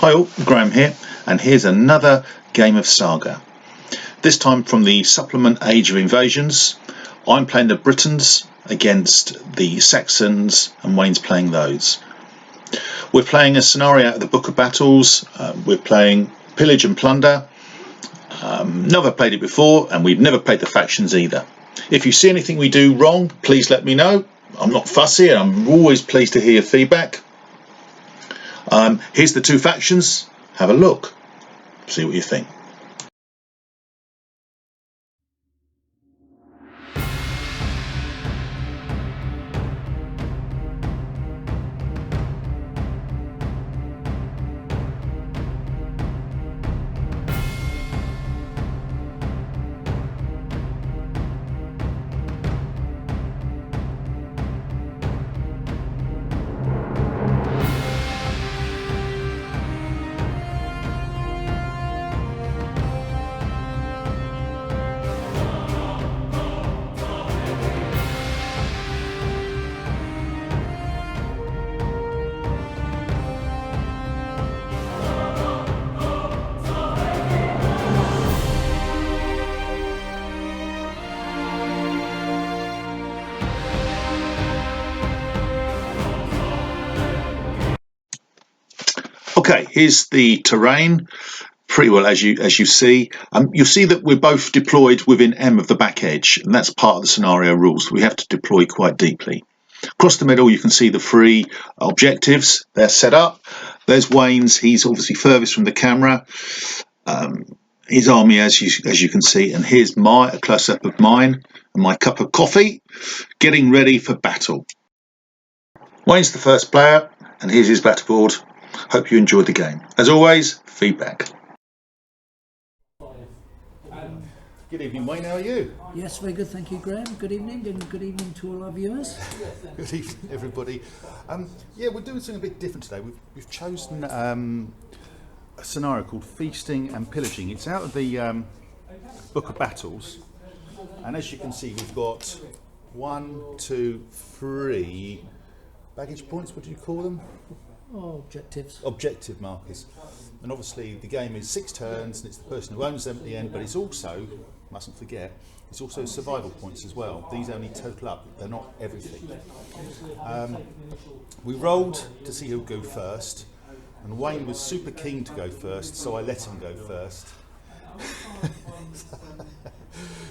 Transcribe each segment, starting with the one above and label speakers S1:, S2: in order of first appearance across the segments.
S1: Hi all, Graham here, and here's another game of Saga. This time from the supplement Age of Invasions. I'm playing the Britons against the Saxons, and Wayne's playing those. We're playing a scenario out of the Book of Battles. We're playing Pillage and Plunder. Never played it before, and we've never played the factions either. If you see anything we do wrong, please let me know. I'm not fussy, and I'm always pleased to hear your feedback. Here's the two factions. Have a look. See what you think. Okay, here's the terrain. Pretty well as you see. You'll see that we're both deployed within M of the back edge, and that's part of the scenario rules. We have to deploy quite deeply. Across the middle, you can see the three objectives. They're set up. There's Wayne's. He's obviously furthest from the camera. His army, as you can see, and here's a close-up of mine and my cup of coffee, getting ready for battle. Wayne's the first player, and here's his battle board. Hope you enjoyed the game. As always, feedback. Good evening, Wayne. How are you?
S2: Yes, very good. Thank you, Graham. Good evening, and good evening to all our viewers.
S1: Good evening, everybody. Yeah, we're doing something a bit different today. We've chosen a scenario called Feasting and Pillaging. It's out of the Book of Battles, and as you can see, we've got 1, 2, 3 baggage points. What do you call them?
S2: Oh, objectives.
S1: Objective markers. And obviously the game is 6 turns, and it's the person who owns them at the end, but it's also, mustn't forget, it's also survival points as well. These only total up, they're not everything. We rolled to see who would go first, and Wayne was super keen to go first, so I let him go first.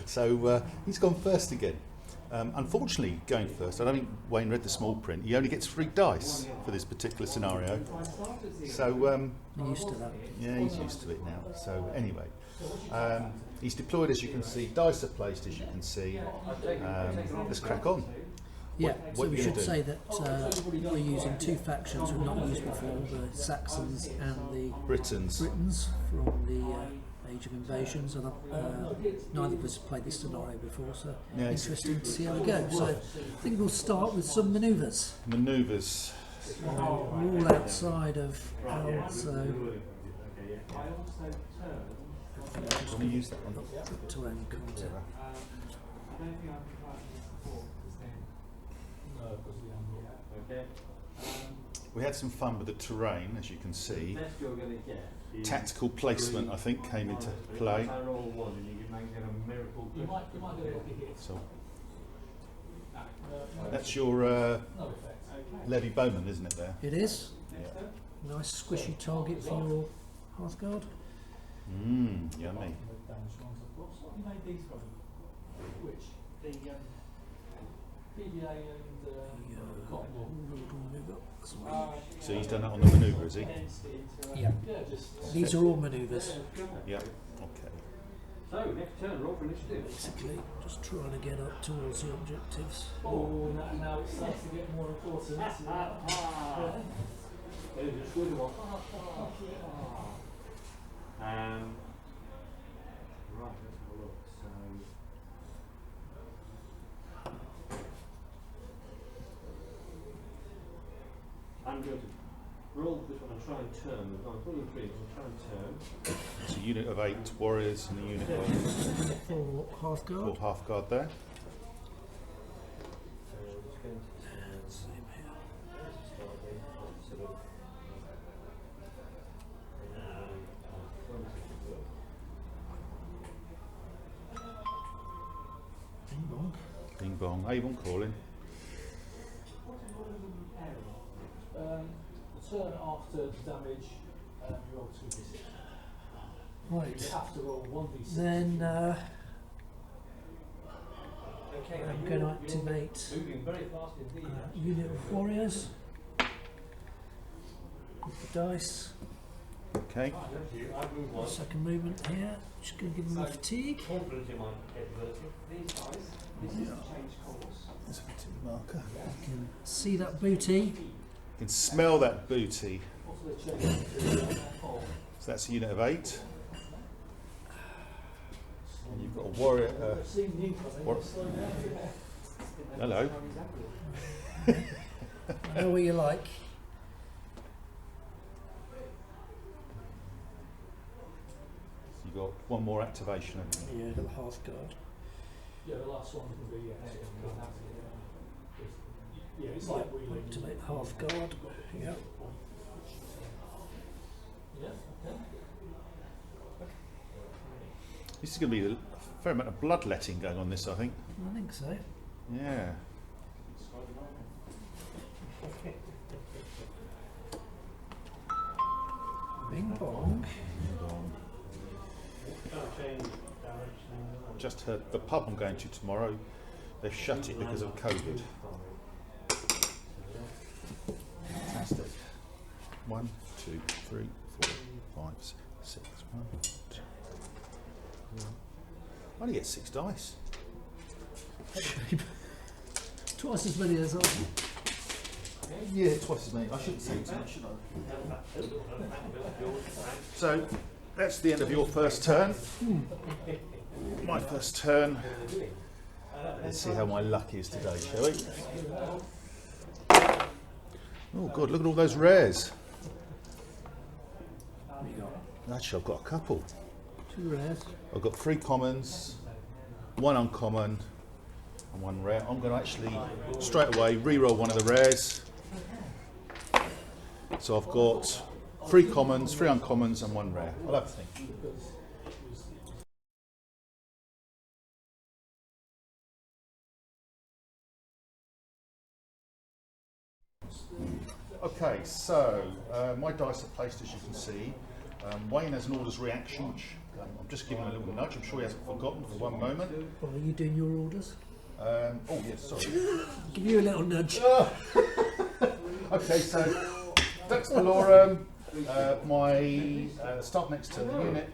S1: So he's gone first again. Unfortunately, going first, I don't think Wayne read the small print. He only gets 3 dice for this particular scenario. So
S2: I'm used to that.
S1: yeah, he's used to it now. So anyway, he's deployed, as you can see. Dice are placed, as you can see. Let's crack on.
S2: Yeah,
S1: what
S2: so we should say that we're using 2 factions we've not used before, the Saxons and the
S1: Britons
S2: from the Age of Invasions, and neither of us have played this scenario before, so
S1: yeah,
S2: interesting to see how we go. So I think we'll start with some manoeuvres.
S1: Manoeuvres.
S2: We're all outside of L, so
S1: Can we use that one?
S2: terrain content.
S1: We had some fun with the terrain, as you can see. Tactical placement, I think, came into play. So that's your Levy Bowman, isn't it? There.
S2: It is.
S1: Yeah.
S2: Nice squishy target for your Hearthguard.
S1: Yummy. So he's done that on the manoeuvre, is he?
S2: Yeah. These are all manoeuvres.
S1: Yeah. Okay.
S3: So, next turn, roll for initiative.
S2: Basically, just trying to get up towards the objectives.
S3: Oh, now it starts to get more important. Just good one. Right, let's have a look. So, I'm going to roll this one and try and turn. I'm rolling 3, I'll try and turn.
S1: It's a unit of 8 warriors and a unit of
S2: For Hearthguard.
S1: 4 half guard there.
S2: And same here.
S4: Ding bong. Avon calling.
S5: Turn after damage, you roll 2d6.
S2: Right.
S5: You have to roll 1d6.
S2: Then I'm going to activate
S3: Moving very fast indeed.
S2: unit of warriors with the dice.
S4: Okay.
S3: I've moved one.
S2: Second movement here. Just going to give them a fatigue.
S3: Confident in my capability. These guys, this is to change course.
S4: There's a fatigue marker.
S2: You can see that booty.
S4: You can smell that booty.
S5: Also, they change
S4: So that's a unit of 8. And you've got a warrior. Hello.
S2: I know what you like.
S4: You've got one more activation. Haven't you?
S2: Yeah, got the half guard.
S5: Yeah, the last one can be yeah, it's like wheeling.
S2: Activate half guard. Yeah.
S5: Yeah, okay.
S4: This is going to be a fair amount of bloodletting going on this, I think.
S2: I think so.
S4: Yeah.
S2: Bing bong.
S4: Just heard the pub I'm going to tomorrow, they've shut it because of COVID. Fantastic. 1, 2, 3, 4, 5, 6. 1, 2, 3. I only get 6 dice.
S2: Twice as many as I.
S4: Yeah, twice as many. I shouldn't say too much, should I? So that's the end of your first turn. My first turn. Let's see how my luck is today, shall we? Oh God, look at all those rares.
S2: What you got?
S4: Actually, I've got a couple.
S2: 2 rares.
S4: I've got 3 commons, 1 uncommon, and 1 rare. I'm going to actually straight away re-roll one of the rares. So I've got 3 commons, 3 uncommons, and 1 rare. I'll have a think. Okay, so my dice are placed as you can see. Wayne has an orders reaction, which I'm just giving him a little nudge. I'm sure he hasn't forgotten for one moment.
S2: Well, are you doing your orders?
S4: Oh yes, sorry.
S2: Give you a little nudge.
S4: Okay, so Dex Valorum, my start next to the unit,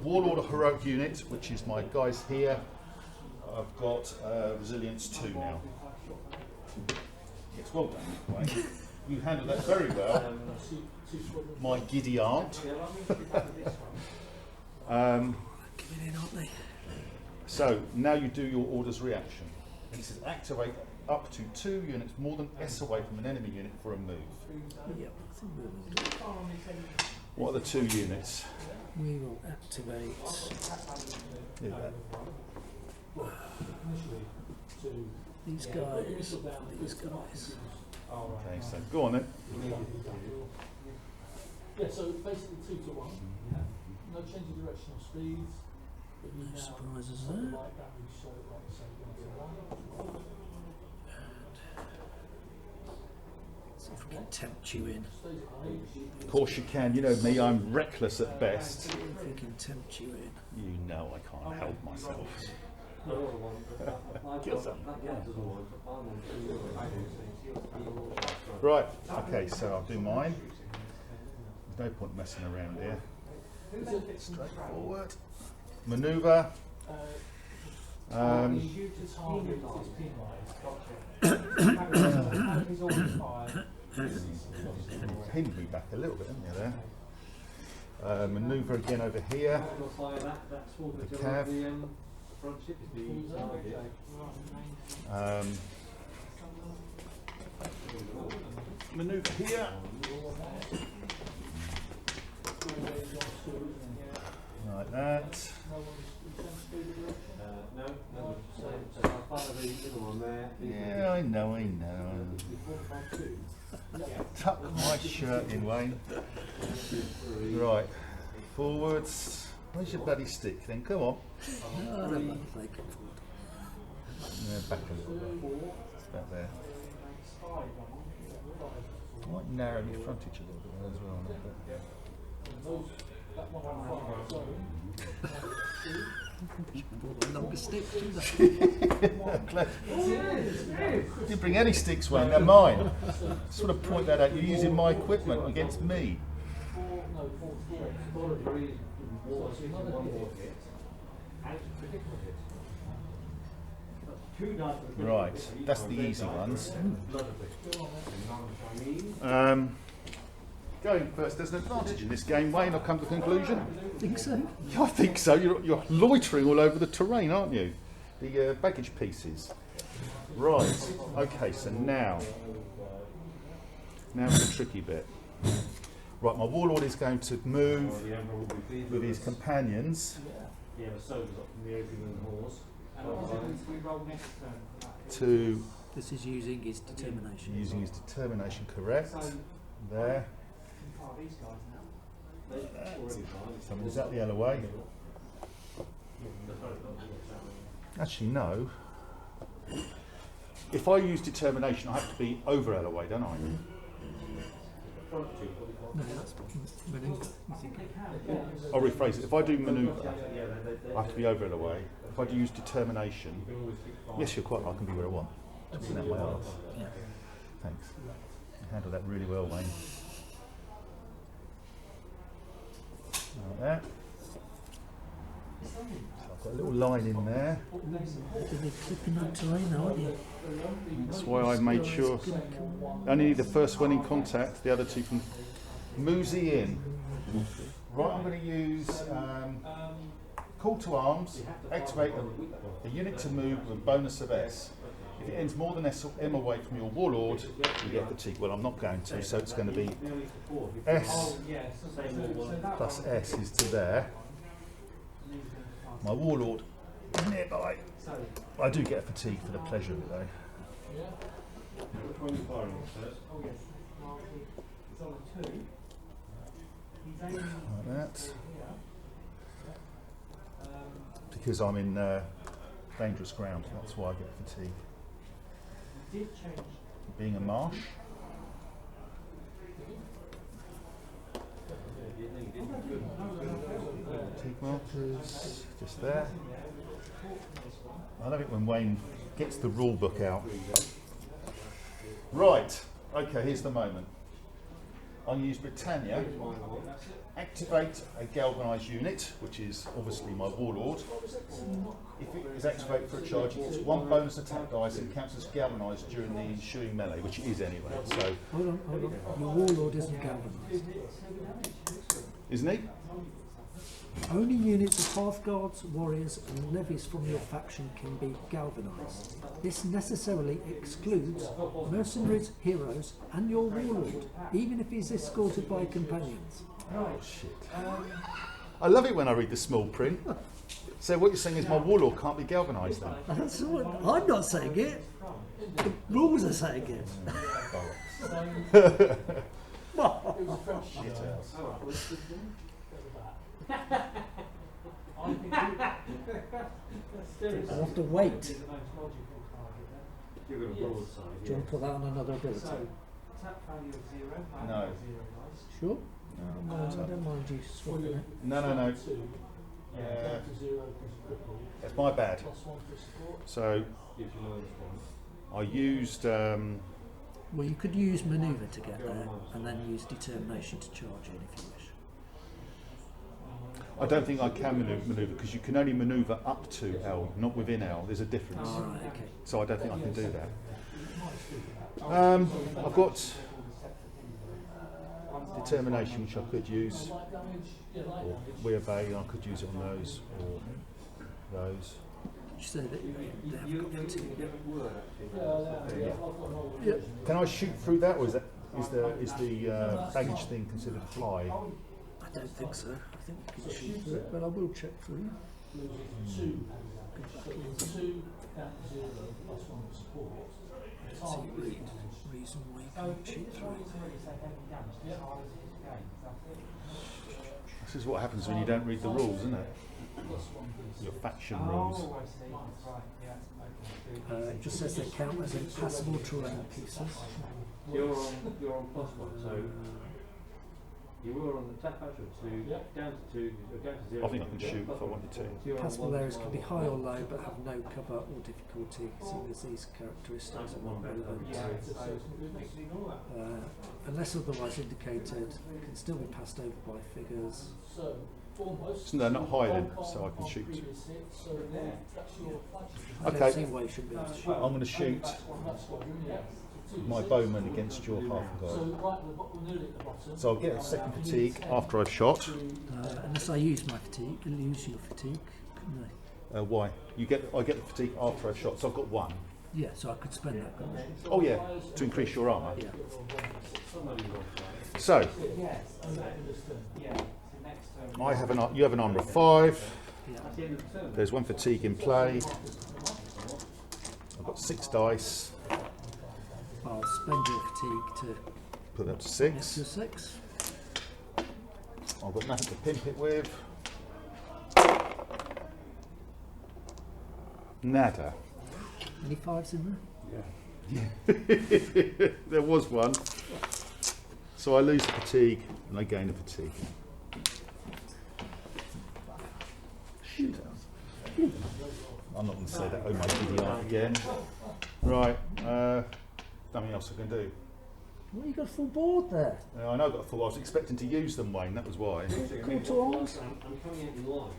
S4: Warlord of Heroic unit, which is my guys here. I've got Resilience 2 now. Yes, well done, Wayne. You handled that very well. My giddy aunt.
S2: Giving in, aren't they?
S4: So now you do your orders reaction. It says activate up to 2 units more than S away from an enemy unit for a move.
S2: Yep, I think we will do.
S4: What are the 2 units?
S2: We will activate.
S4: Do that.
S2: These guys. These guys.
S4: Okay, so go on then.
S5: Yeah, so basically 2 to 1. No change of direction or speeds. But you
S2: No
S5: now
S2: surprises
S5: sort of
S2: there.
S5: like damage, so like say 1 to 1.
S2: See if we can tempt you in.
S5: Stays at 1.
S4: Of course you can. You know me, I'm reckless at best.
S2: See if we can tempt you in.
S4: You know I can't help myself.
S3: Kill
S4: some.
S3: One.
S4: Right, okay, so I'll do mine. There's no point messing around here. Straightforward. Manoeuvre. Pinned me back a little bit, haven't you there? Manoeuvre again over here. The cav. Manoeuvre here. Like that. Yeah, I know. Tuck my shirt in, Wayne. Right, forwards. Where's your bloody stick then? Come on.
S2: No, I don't like to play
S4: Back a little bit. It's about there. I might narrow the frontage a little bit there as well.
S2: Longer sticks, do they?
S4: Glad. You didn't bring any sticks, Wayne. They're mine. Just want to point that out. You're using my equipment against me. Right, that's the easy ones. Going first, there's an advantage in this game, Wayne. I've come to the conclusion.
S2: Think so?
S4: Yeah, I think so. You're loitering all over the terrain, aren't you? The baggage pieces. Right. Okay. So now the tricky bit. Right, my warlord is going to move with his companions to.
S2: This is using his determination.
S4: Using his determination, correct. There. So I'm exactly the other way. Actually, no. If I use determination, I have to be over Alloway, don't I?
S2: No, that's manoeuvre.
S4: I'll rephrase it. If I do manoeuvre, I have to be over Alloway. If I do use determination, yes, you're quite right, I can be where I want. Isn't that my arse?
S2: Yeah.
S4: Thanks. You handled that really well, Wayne. Like that. So I've got a little line in there.
S2: You're clipping that terrain, aren't you?
S4: That's why I made sure. I only need the first one in contact, the other two can mosey in. Right, I'm going to use call to arms, activate a unit to move with a bonus of S. If it ends more than M away from your warlord, you get fatigue. Well, I'm not going to, so it's going to be S plus S is to there. My warlord nearby. I do get fatigue for the pleasure of it though. Like that. Because I'm in dangerous ground, that's why I get fatigue. Being a marsh. Fatigue markers, just there. I love it when Wayne gets the rule book out. Right, okay, here's the moment. I'm going to use Britannia, activate a galvanised unit, which is obviously my warlord. If it is activated for a charge, it gets one bonus attack dice and counts as galvanised during the ensuing melee, which it is anyway. So,
S2: Hold on. Your warlord isn't galvanised.
S4: isn't he?
S2: Only units of Hearthguards, warriors and levies from your faction can be galvanised. This necessarily excludes mercenaries, heroes and your warlord, even if he's escorted by companions.
S4: Oh shit. I love it when I read the small print. So what you're saying is my warlord can't be galvanised then?
S2: That's what, I'm not saying it. The rules are saying it.
S4: Shit house.
S2: I'll have to wait. Do
S3: You've got a broadside.
S2: you want to put that on another ability?
S3: Attack value of 0,
S4: No.
S3: value of 0 dice.
S2: Sure. I don't mind you swapping it.
S4: No. That's my bad. So
S3: Gives you -1.
S4: I used
S2: Well, you could use manoeuvre to get there, and then use determination to charge in if you wish.
S4: I don't think I can manoeuvre because you can only manoeuvre up to L, not within L. There's a difference.
S2: All right, okay.
S4: So I don't think I can do that. I've got determination, which I could use, or we obey. I could use it on those or those.
S2: You say that they have got fatigue.
S4: Yeah. Can I shoot through that, or is the baggage thing considered high?
S2: I don't think so. I think you can shoot through it, but I will check for you. Reason why you can't shoot through it.
S4: This is what happens when you don't read the rules, isn't it? your faction rules.
S2: It just says they count as impassable terrain pieces.
S3: You're on +1, so you were on the top faction 2, down to 2, down to 0.
S4: I think I can shoot if I wanted to.
S2: Impassable areas can be high or low but have no cover or difficulty, seeing as these characteristics are not relevant. Unless otherwise indicated, can still be passed over by figures.
S5: So, almost.
S4: So they're not high then, so I can shoot.
S2: I don't see why you shouldn't be able to shoot.
S4: I'm going to shoot my bowman against your half guard. So I'll get a second fatigue after I've shot.
S2: Unless I use my fatigue, I'll use your fatigue. No.
S4: Why? I get the fatigue after I've shot, so I've got 1.
S2: Yeah, so I could spend that. couldn't I?
S4: Oh yeah, to increase your armour.
S2: Yeah.
S4: So you have an armour of 5.
S2: Yeah.
S4: There's 1 fatigue in play. I've got 6 dice.
S2: I'll spend your fatigue to
S4: Put that to
S2: next to
S4: 6.
S2: 6.
S4: I've got nothing to pimp it with. Nada.
S2: Any 5s in
S4: There was 1. So I lose the fatigue and I gain the fatigue. Shoot. I'm not going to say that, oh my idiot again. Right, nothing else I can do.
S2: Well, you got a full board there.
S4: I know I've got a full, I was expecting to use them, Wayne, that was why.
S2: Call to arms.
S3: I'm coming out in line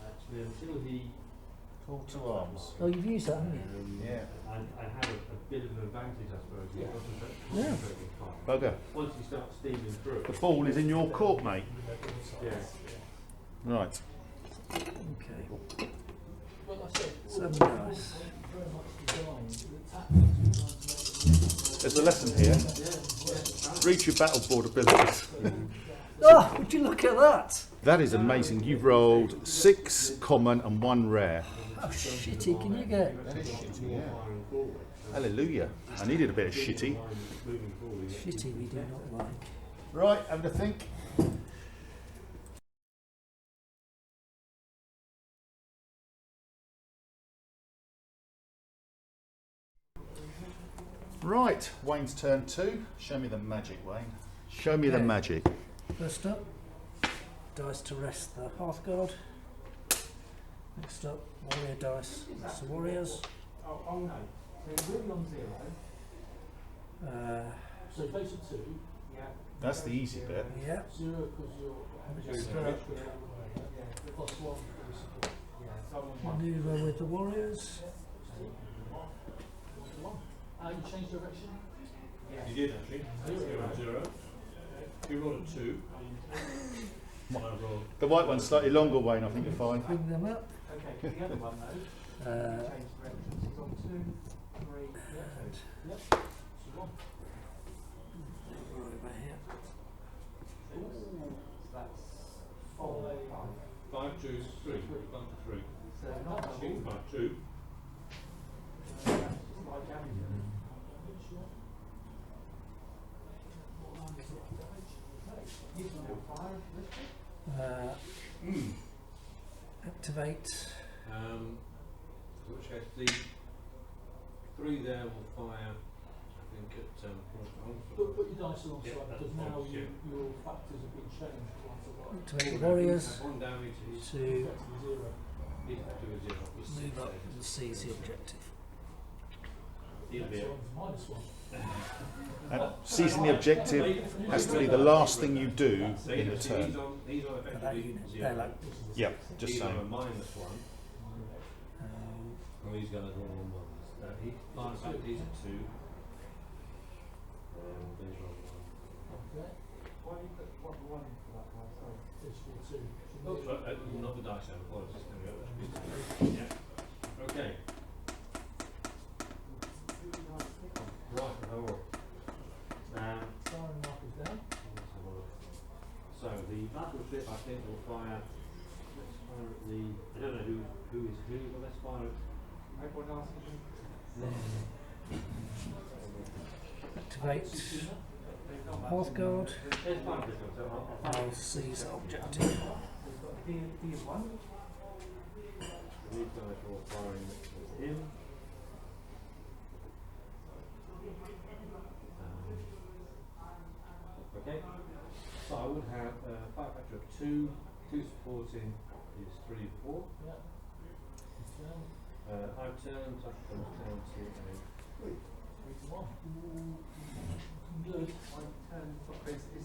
S3: actually until he.
S4: Call to arms.
S2: Oh, you've used that, haven't you?
S4: Yeah.
S3: I have a bit of an advantage, I suppose.
S2: Yeah.
S4: Bugger.
S3: Once you start steaming through.
S4: The fall is in your court, mate.
S3: Yeah.
S4: Right.
S2: Okay. 7 dice.
S4: There's a lesson here. Read your battle board abilities.
S2: Oh, would you look at that?
S4: That is amazing. You've rolled 6 common and 1 rare.
S2: How shitty can you get?
S4: Hallelujah. I needed a bit of shitty.
S2: Shitty we do not like.
S4: Right, having to think. Right, Wayne's turn 2. Show me the magic, Wayne. Show me the
S2: Okay.
S4: magic.
S2: First up, dice to rest the Hearthguard. Next up, warrior dice. That's the warriors.
S5: Oh no. So really on 0. So basic 2. Yeah.
S4: That's the easy bit.
S2: Yeah.
S5: 0 because you're
S2: Next up,
S5: +1.
S2: maneuver with the warriors.
S5: You change direction?
S3: You did actually. You're on 0. You rolled a 2. I rolled.
S4: The white one's slightly longer, Wayne, I think you're fine.
S2: Bring them up.
S5: Okay, the other one though. Change directions. It's on 2, 3. Yep. So on.
S2: Right over here.
S5: That's 4, 5.
S3: 5, 2, 3. Gone to 3.
S5: So not
S3: Shoot 5, 2.
S2: Activate.
S3: Which case the 3 there will fire, I think, at
S5: Put your dice alongside
S3: Yeah, that's
S5: because now
S3: obvious, yeah.
S5: your factors have been changed to one to one.
S2: Activate the warriors
S3: 1 damage is
S2: to
S5: Zero.
S3: equal to a 0.
S2: move up and seize the objective.
S3: He'll be
S5: Next one's -1.
S4: Seizing the objective has to be the last thing you do in the
S3: He's
S4: turn.
S3: on
S2: For that
S3: effectively
S2: unit,
S3: 0.
S2: they're like.
S4: Yep, just
S3: He's on a
S4: saying.
S3: -1.
S2: Um,
S3: Oh, he's got a little one. He fires back, he's at 2. He's on 1.
S5: Okay.
S6: Why do you put one for that one? Sorry.
S5: It's for 2.
S3: Oh, not the dice, apologies. There we go. Yeah. Okay. Right, over.
S5: Siren markers down.
S3: So the battleship, I think, will fire. Let's fire at the. I don't know who is who, but let's fire at.
S6: Everyone else
S2: activate Hearthguard.
S3: Let's fire this one. So
S2: I'll seize objective.
S6: D1.
S3: these guys are all firing next to him. Okay, so I would have a fire factor of 2, 2 supporting is 3, 4.
S5: Yeah.
S3: I've turned, that comes down to a
S5: 3 to 1. Good.
S6: It's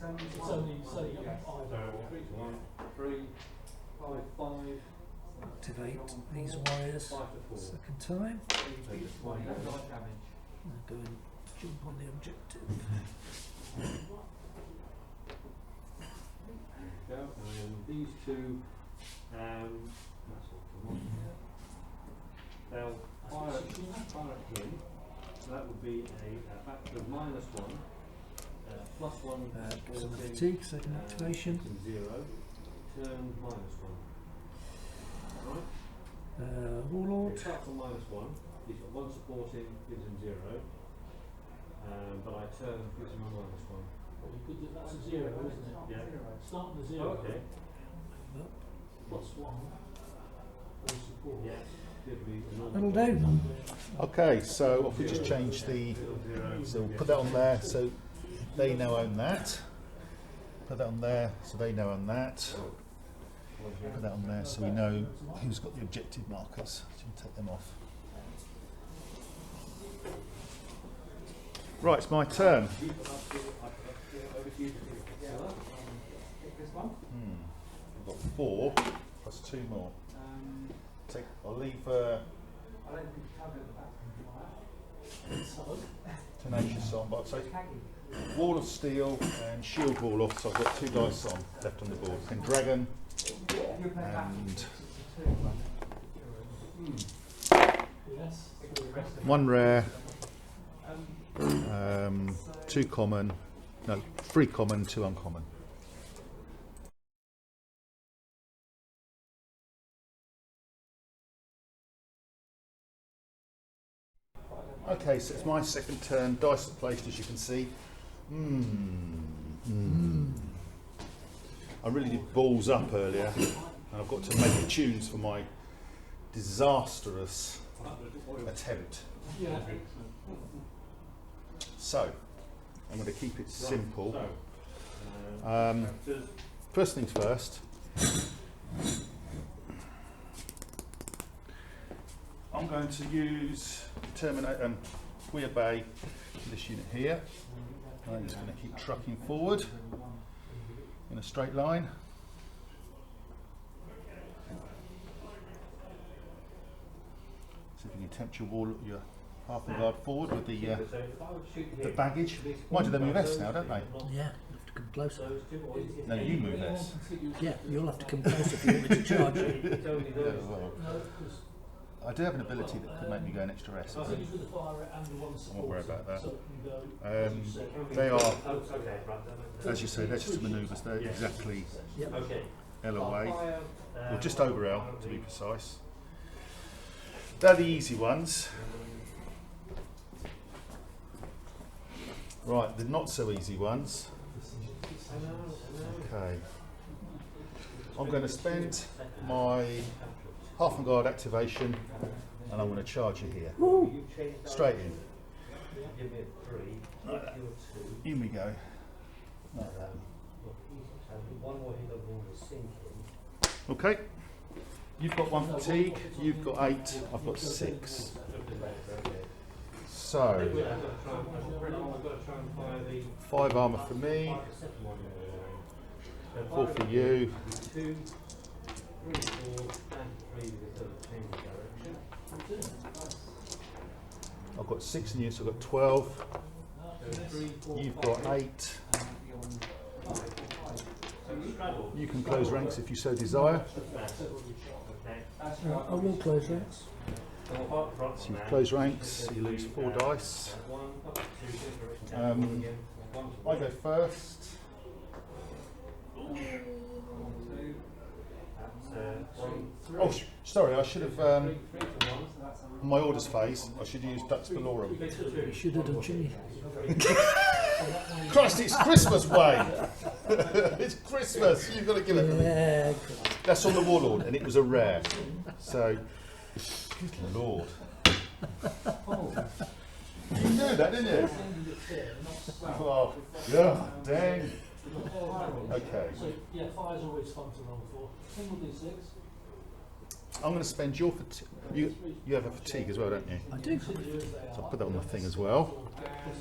S6: only
S5: It's
S6: one.
S5: only so you
S6: Yes.
S5: get 5
S3: so 3 to 1, 3, 5, 5,
S2: Activate these warriors
S3: 5 to 4.
S2: second time.
S3: So just one
S6: Light
S3: damage.
S6: damage.
S2: Now go and jump on the objective.
S3: Go, and then these two, that's all come on. They'll fire at him, so that would be a factor of -1, +1
S2: Some fatigue, second activation.
S3: to 0, turn -1. Right?
S2: Warlord.
S3: It starts on -1, he's got 1 supporting, gives him 0, but I turn, gives him a -1.
S5: Well, you could do that's a 0, isn't it?
S3: Yeah.
S5: Start with a 0.
S3: Oh, okay.
S5: +1. Or support.
S3: Yes. Give me a
S2: That'll
S3: normal.
S2: do.
S4: Okay, so if we just change the, so we'll put that on there, so they now own that. Put that on there, so they now own that. Put that on there, so we know who's got the objective markers. So we'll take them off. Right, it's my turn.
S6: Pick this one.
S4: I've got 4 plus 2 more. I'll leave
S6: I don't think you covered the back.
S5: So,
S4: Tenacious on, but I'll take
S6: Kaggy.
S4: Wall of Steel and Shield Wall off, so I've got 2 dice on left on the board. Then Dragon
S6: You play back.
S4: and
S6: 62.
S5: yes.
S4: 1 rare,
S6: Um,
S4: 2 common, no, 3 common, 2 uncommon. Okay, so it's my second turn. Dice are placed, as you can see. I really did balls up earlier, and I've got to make tunes for my disastrous attempt.
S5: Yeah.
S4: So, I'm going to keep it simple.
S3: So,
S4: First things first. I'm going to use Terminate We Obey this unit here. I'm just going to keep trucking forward in a straight line. See if you can tempt your half and guard forward with the baggage. Mind you, they move S now, don't they?
S2: Yeah, you have to come closer.
S4: No, you move S.
S2: Yeah, you'll have to come closer if you want me to charge.
S4: Yeah, well, I do have an ability that could make me go an extra S.
S5: I think you could fire it and the one support.
S4: I won't worry about that.
S5: So it can go.
S4: They are, as you say, they're just manoeuvres. They're exactly
S2: Yep.
S3: okay.
S4: L away, or just over L to be precise. They're the easy ones. Right, the not so easy ones. Okay. I'm going to spend my half and guard activation and I'm going to charge you here.
S2: Woo!
S4: Straight in.
S3: Give me a 3,
S4: Like that.
S3: give you a 2.
S4: In we go. Like that.
S3: One more hit of all the sinking.
S4: Okay. You've got 1 fatigue, you've got 8, I've got 6. So,
S3: I've got to try and fire the
S4: 5 armour for me, 4 for you.
S3: 2, 3, 4, and 3 because of the change direction.
S4: I've got 6 in you, so I've got 12.
S3: So 3, 4,
S4: You've
S3: 5,
S4: got 8.
S3: 5. So you straddle.
S4: You can close ranks if you so desire.
S3: Okay.
S2: I will close ranks.
S3: So I'll hot front
S4: So you
S3: now.
S4: close ranks, so you lose 4 dice.
S3: 1, 2, direction. 1 again. 1
S4: I go first. Oh, sorry, I should have, my orders phase, I should use Dux Valorum.
S2: You should have done chimney.
S4: Christ, it's Christmas, Wayne! It's Christmas, you've got to give it to me.
S2: Yeah.
S4: That's on the Warlord, and it was a rare. So, Good Lord. You knew that, didn't you? Oh, yeah, dang. Okay.
S2: So, yeah, fire's always fun to roll for. Single D6.
S4: I'm going to spend your fatigue. You have a fatigue as well, don't you?
S2: I do.
S4: So I'll put that on the thing as well.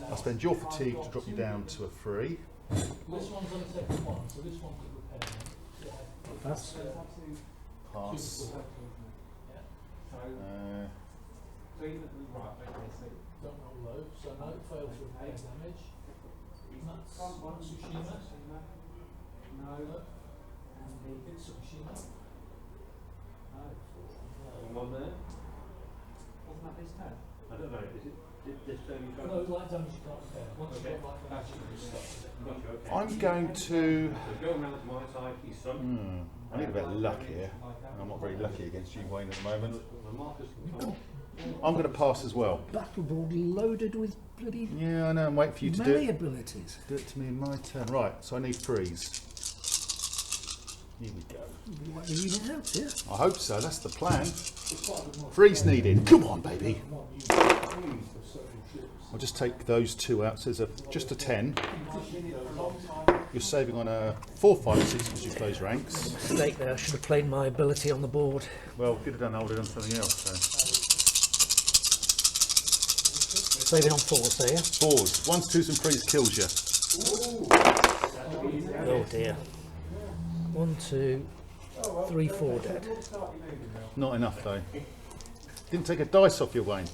S4: I'll spend your fatigue to drop you down to a 3.
S2: This one's on the second one, so this one could repair them. Yeah. Pass.
S4: Pass.
S2: Don't roll low, so no, fail to repair damage. That's Tsushima. No. And it's Tsushima.
S3: One there?
S6: Wasn't that his turn?
S3: I don't know, is it this turn you
S2: No, like damage you can't repair. Once you've got like damage, you stop.
S3: Okay.
S4: I'm going to.
S3: So go around to my side, he's son.
S4: I need a bit of luck here. I'm not very lucky against you, Wayne, at the moment.
S3: The markers can come.
S4: I'm going to pass as well.
S2: Battleboard loaded with bloody
S4: Yeah, I know. I'm waiting for you to do
S2: melee
S4: it.
S2: abilities.
S4: Do it to me in my turn. Right, so I need 3s. Here we go.
S2: You want the unit out, yeah?
S4: I hope so. That's the plan. 3s needed. Come on, baby. I'll just take those 2 out. So there's just a 10. You're saving on a 4, 5, 6 because you close ranks.
S2: Mistake there. I should have played my ability on the board.
S4: Well, could have done. I would have done something else. So.
S2: Saving on 4, say ya?
S4: 4s. 1s, 2s, and 3s kills you.
S2: Oh dear. 1, 2, 3, 4 dead.
S4: Not enough though. Didn't take a dice off your Wayne.
S2: Is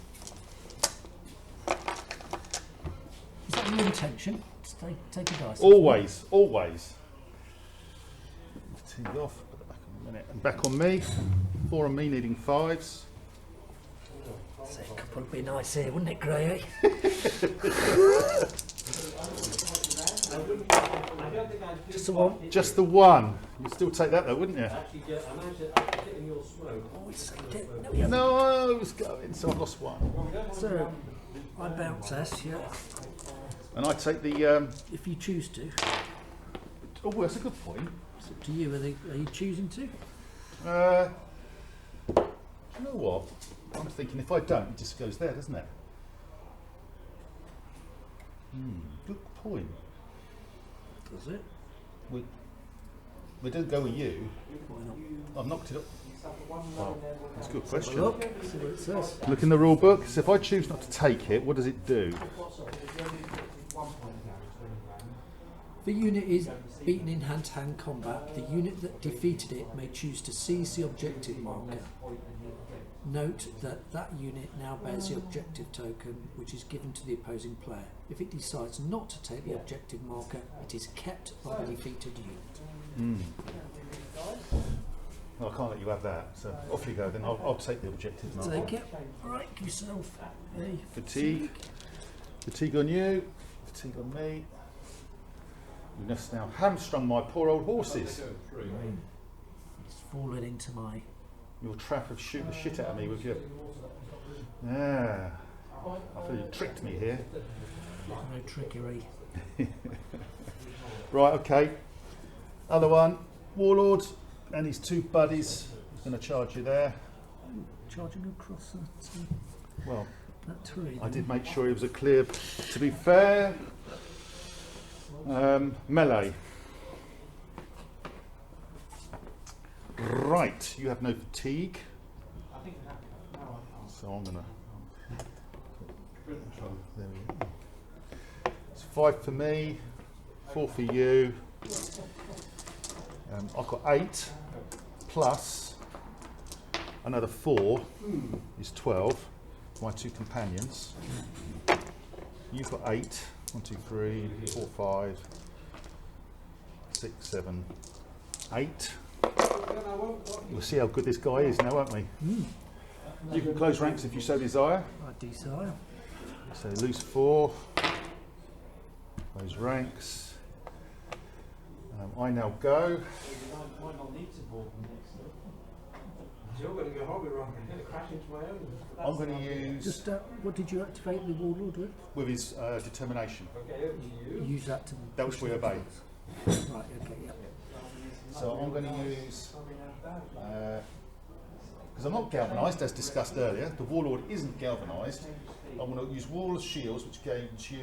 S2: that your intention? Take a dice.
S4: Always, always. Fatigue off. Put it back on a minute. And back on me. 4 on me, needing 5s.
S2: So it could probably be nice here, wouldn't it, Gray? Just the one.
S4: Just the 1. You'd still take that though, wouldn't you?
S3: I managed to get in your smoke.
S2: Oh, we saved it. No, we haven't.
S4: No, I was going, so I've lost 1.
S2: So, I bounce S, yeah.
S4: And I take the.
S2: If you choose to.
S4: Oh, that's a good point.
S2: It's up to you. Are you choosing to?
S4: Do you know what? I'm thinking if I don't, it just goes there, doesn't it? Good point.
S2: Does it?
S4: We don't go with you.
S2: Why not?
S4: I've knocked it up. Well, that's a good question.
S2: Look, see what it says.
S4: Look in the rule book. So if I choose not to take it, what does it do?
S2: If a unit is beaten in hand-to-hand combat, the unit that defeated it may choose to seize the objective marker. Note that that unit now bears the objective token, which is given to the opposing player. If it decides not to take the objective marker, it is kept by the defeated unit.
S4: Well, I can't let you have that. So off you go. Then I'll take the objective marker.
S2: Take it. Alright, give yourself a
S4: Fatigue. Fatigue on you. Fatigue on me. You've just now hamstrung my poor old horses.
S2: It's fallen into my...
S4: Your trap of shooting the shit out of me with your... Yeah. I feel you tricked me here.
S2: No trickery.
S4: Right, okay. Other one. Warlord and his 2 buddies. He's going to charge you there.
S2: Charging across
S4: Well,
S2: that terrain.
S4: I did make sure it was a clear... To be fair... melee. Right, you have no fatigue. So I'm gonna. There we go. It's 5 for me, 4 for you. I've got 8 plus another 4 is 12. My 2 companions. You've got 8. 1, 2, 3, 4, 5, 6, 7, 8. We'll see how good this guy is now, won't we? You can close ranks if you so desire.
S2: I desire.
S4: So loose 4. Close ranks. I now go.
S6: You're going to go horribly wrong. I'm going to crash into my own.
S4: I'm going to use
S2: Just what did you activate the warlord with?
S4: with his determination.
S6: Okay, over to you.
S2: Use that to...
S4: That which we obey.
S2: Right, okay, yeah.
S4: So I'm going to use because because I'm not galvanised, as discussed earlier. The Warlord isn't galvanised. I'm going to use Wall of Shields, which gains you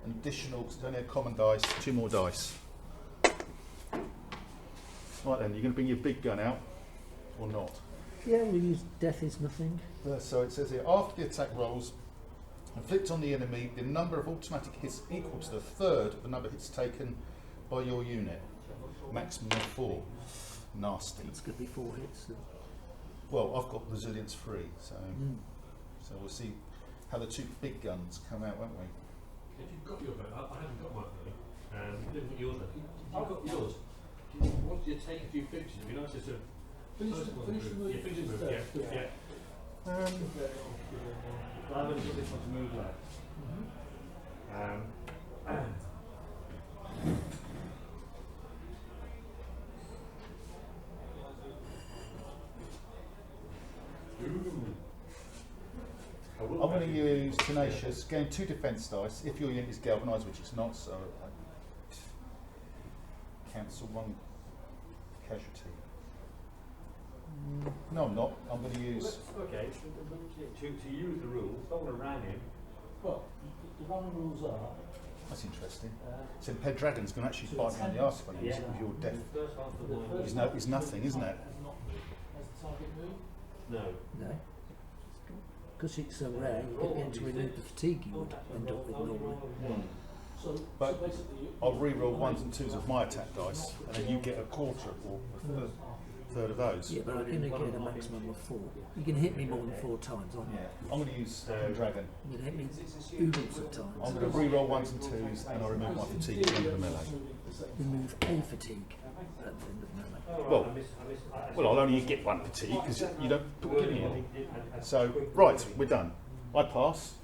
S4: an additional, because it's only a common dice, 2 more dice. Right then, you're going to bring your big gun out, or not?
S2: Yeah, we use death is nothing.
S4: So it says here, after the attack rolls, inflict on the enemy the number of automatic hits equal to the third of the number of hits taken by your unit. Maximum of 4. Nasty.
S2: It's going to be 4 hits.
S4: Well, I've got resilience 3, so we'll see how the 2 big guns come out, won't we?
S3: If you've got your bow, I haven't got mine though. You didn't put yours in. You've got yours. Once you take a few pictures, it'd be nice to sort of
S5: Finish the move.
S3: Yeah, finish the move. Yeah. I've only got this one to move left.
S4: I'm going to use Tenacious, gain 2 defence dice if your unit is galvanised, which it's not, so I cancel 1 casualty. No, I'm not. I'm going to use.
S3: Okay, to use the rules, don't want to ram him.
S5: Well, the running rules are.
S4: That's interesting. So Pendragon's going to actually bite me on the arse if I use it with your death. Is nothing, isn't it?
S5: Has the target moved?
S3: No.
S2: No. Because it's so rare, you get again to remove the fatigue you would end up with normally.
S4: But
S5: So basically,
S4: I'll re-roll 1s and 2s of my attack dice, and then you get a quarter or a third of those.
S2: Yeah, but I can only get a maximum of 4. You can hit me more than 4 times, aren't you?
S4: Yeah, I'm going to use Pendragon.
S2: You can hit me oodles of times.
S4: I'm going to re-roll 1s and 2s, and I'll remove my fatigue at the end of the melee.
S2: Remove a fatigue at the end of melee.
S4: Well, I'll only get 1 fatigue because you don't give me any. So, right, we're done. I pass.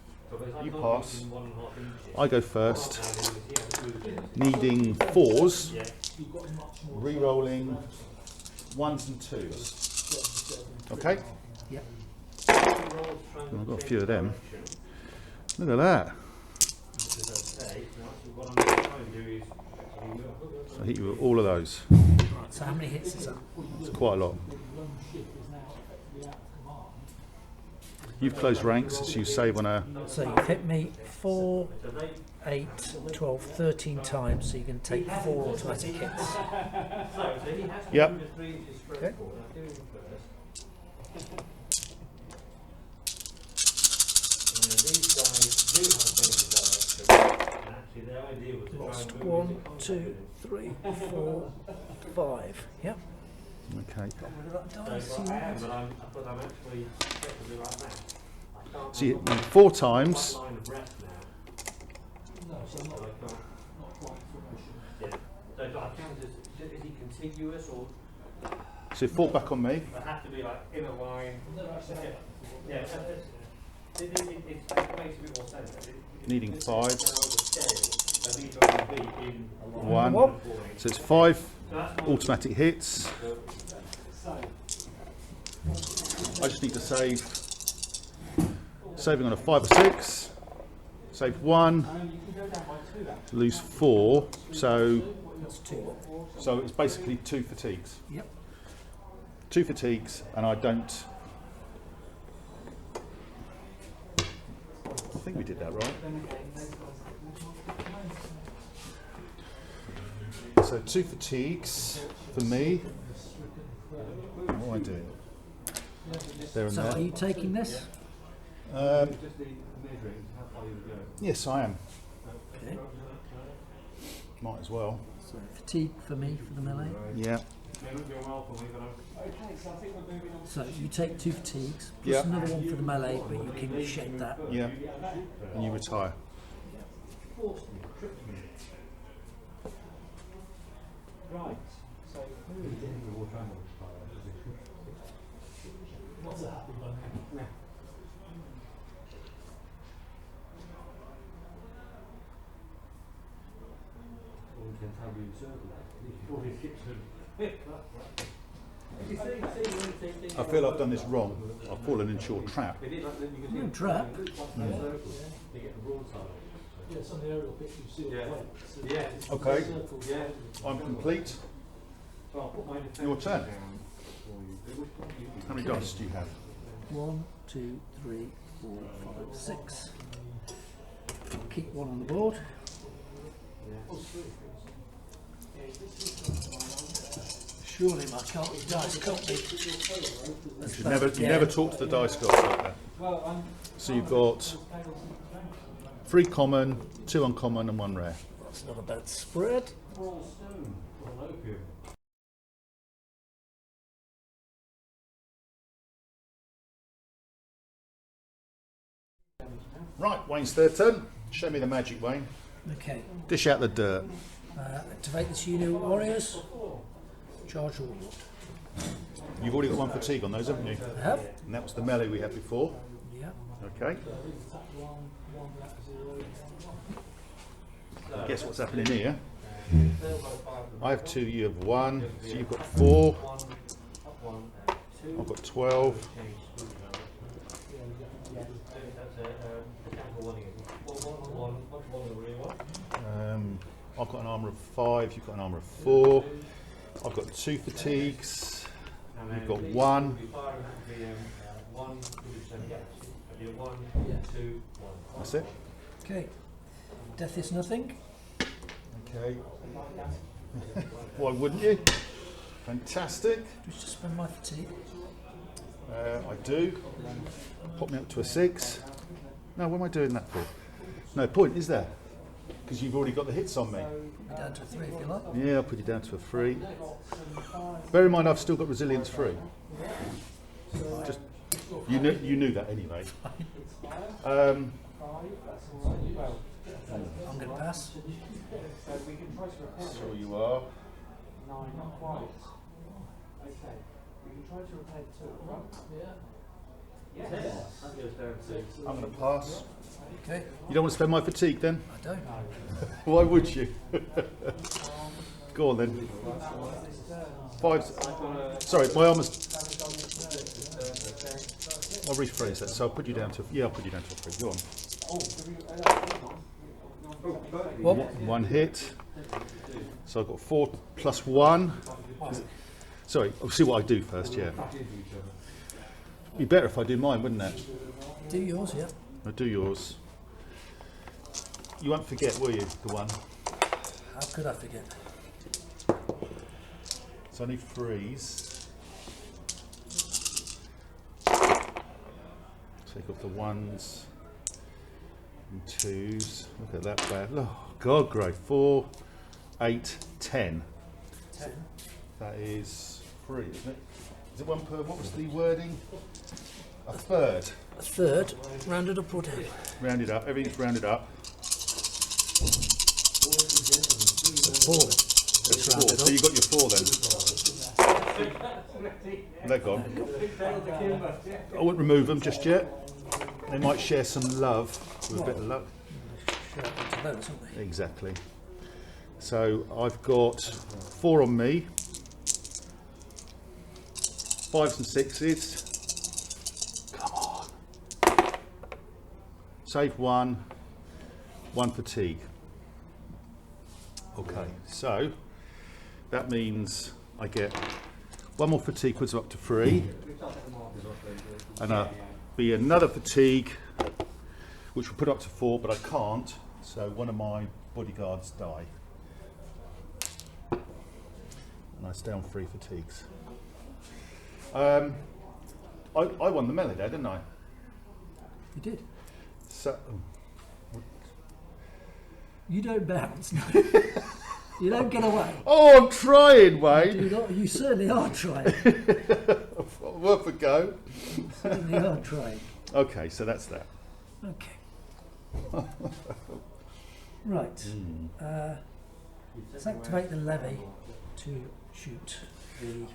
S4: You pass. I go first. Needing 4s. Re-rolling 1s and 2s. Okay?
S2: Yep.
S4: I've got a few of them. Look at that. I hit you with all of those.
S2: Right, so how many hits is that?
S4: It's quite a lot. You've closed ranks, so you save on a.
S2: So you've hit me 4, 8, 12, 13 times, so you can take 4 automatic hits.
S4: Yep.
S2: Okay. Lost 1, 2, 3, 4, 5. Yep.
S4: Okay.
S2: Got rid of that dice.
S3: I am, but I'm actually effectively right now.
S4: So you hit me 4 times.
S3: Line of rest now.
S5: no, so not
S3: So I can't.
S5: quite formation.
S3: Yeah. So I count as, is he contiguous or
S4: So you fall back on me.
S3: I have to be like in a line?
S5: I've never actually had that before.
S3: Yeah. It makes a bit more sense.
S4: Needing 5.
S3: I need to be in a line.
S4: 1. So it's 5 automatic hits. I just need to save. Saving on a 5 or 6. Save 1.
S5: You can go down by 2
S4: Lose 4. So
S2: That's 2.
S4: it's basically 2 fatigues.
S2: Yep.
S4: 2 fatigues, and I don't. I think we did that right. So 2 fatigues for me. What am I doing? There and
S2: So are
S4: there.
S2: you taking this?
S3: Just the measuring how far you go.
S4: Yes, I am.
S2: Okay.
S4: Might as well.
S2: So fatigue for me for the melee.
S4: Yeah.
S3: May not go well for me, but
S5: Okay, so I think we're moving on.
S2: So you take 2 fatigues, plus
S4: Yeah.
S2: another one for the melee, but you can shed that.
S4: Yeah. And you retire.
S5: Right, so what's a happy bunny?
S3: we can tell you
S4: I feel I've done this wrong. I've fallen into your trap.
S2: No trap.
S5: Yeah, some of the aerial bits you see
S3: Yeah.
S5: on the web. So
S3: Yeah.
S5: it's
S4: Okay.
S5: circles.
S3: Yeah.
S4: I'm complete.
S3: So I'll put my defense
S4: Your turn.
S3: down for you.
S4: How many dice do you have?
S2: 1, 2, 3, 4, 5, 6. Keep one on the board. Surely my dice can't be.
S4: You never talk to the dice gods like that. So you've got 3 common, 2 uncommon, and 1 rare.
S2: That's not a bad spread.
S4: Right, Wayne's third turn. Show me the magic, Wayne.
S2: Okay.
S4: Dish out the dirt.
S2: Activate the 2 new warriors. Charge all.
S4: You've already got 1 fatigue on those, haven't you?
S2: I have.
S4: And that was the melee we had before.
S2: Yeah.
S4: Okay. Guess what's happening here? I have 2, you have 1, so you've got 4. I've got 12. I've got an armour of 5, you've got an armour of 4. I've got 2 fatigues. You've got 1. That's it.
S2: Okay. Death is nothing.
S4: Okay. Why wouldn't you? Fantastic.
S2: Do you just spend my fatigue?
S4: I do. Pop me up to a 6. No, what am I doing that for? No point, is there? Because you've already got the hits on me.
S2: Put me down to a 3 if you like.
S4: Yeah, I'll put you down to a 3. Bear in mind, I've still got resilience 3. Just you knew that anyway.
S2: I'm going to pass.
S4: Sure you are.
S6: Not quite. Okay. We can try to repair 2, right? Yeah. Yes.
S3: That goes down to.
S4: I'm going to pass.
S2: Okay.
S4: You don't want to spend my fatigue then?
S2: I don't.
S4: Why would you? Go on then. 5. Sorry, my armor's. I'll rephrase that. So I'll put you down to. Yeah, I'll put you down to a 3. Go on.
S2: What?
S4: 1 hit. So I've got 4 plus 1. Sorry, I'll see what I do first. Yeah. It'd be better if I do mine, wouldn't it?
S2: Do yours, yeah.
S4: I'll do yours. You won't forget, will you? The 1.
S2: How could I forget?
S4: It's only 3s. Take off the 1s and 2s. Look at that bad. Oh, God, great. 4, 8, 10.
S2: 10.
S4: That is 3, isn't it? Is it 1 per? What was the wording? A third.
S2: A third, rounded up or down?
S4: Rounded up. Everything's rounded up.
S2: 4.
S4: That's 4. So you got your 4 then. They're gone. I won't remove them just yet. They might share some love with a bit of luck.
S2: Share it into those, aren't they?
S4: Exactly. So I've got 4 on me. 5s and 6s. Come on. Save 1. 1 fatigue. Okay, so that means I get 1 more fatigue, puts it up to 3, and be another fatigue, which will put up to 4, but I can't. So one of my bodyguards die, and I stay on 3 fatigues. I won the melee there, didn't I?
S2: You did.
S4: So
S2: You don't bounce, no. You don't get away.
S4: oh, I'm trying,
S2: You,
S4: Wayne.
S2: you certainly are trying.
S4: Worth a go.
S2: Certainly are trying.
S4: Okay, so that's that.
S2: Okay. Right. Let's activate the levy to shoot the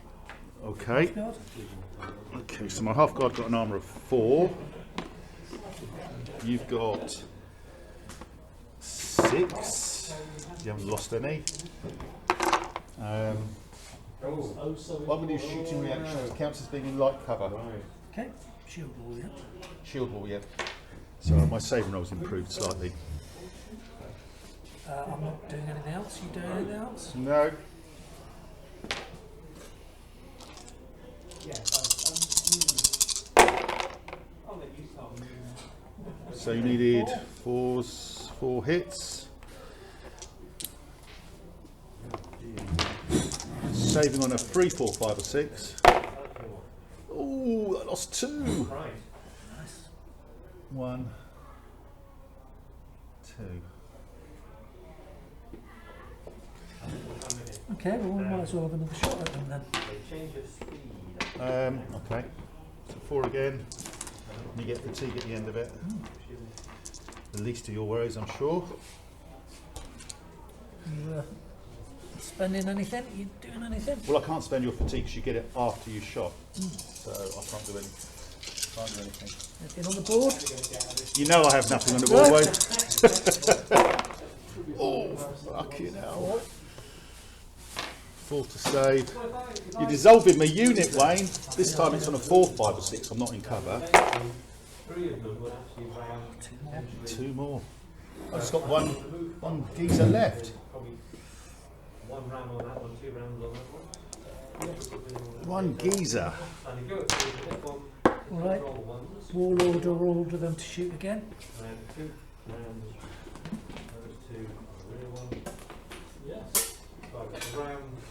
S4: Okay.
S2: guard.
S4: Okay, so my half guard got an armour of 4. You've got 6. You haven't lost any. One with your shooting reaction counts as being in light cover.
S2: Okay. Shield wall, yeah.
S4: Shield wall, yeah. So my saving roll's improved slightly.
S2: I'm not doing anything else. You doing anything else?
S4: No. So you needed four hits. Saving on a 3, 4, 5 or 6. Oh, I lost 2. 1, 2.
S2: Okay, well, we might as well have another shot at them then.
S4: Okay, so 4 again. And you get fatigue at the end of it. The least of your worries, I'm sure.
S2: You spending anything? You doing anything?
S4: Well, I can't spend your fatigue because you get it after you shot. So I can't do anything.
S2: Anything on the board?
S4: You know I have nothing on the board, Wayne. Oh, fucking hell. 4 to save. You're dissolving my unit, Wayne. This time it's on a 4, 5 or 6. I'm not in cover. 2 more. I've just got one geezer left.
S3: 1 ram on that one, 2 rams on that one.
S4: 1 geezer.
S2: Alright. Warlord or order them to shoot again.
S3: 2 rams. Those 2 rear one. Yes. 5 rams.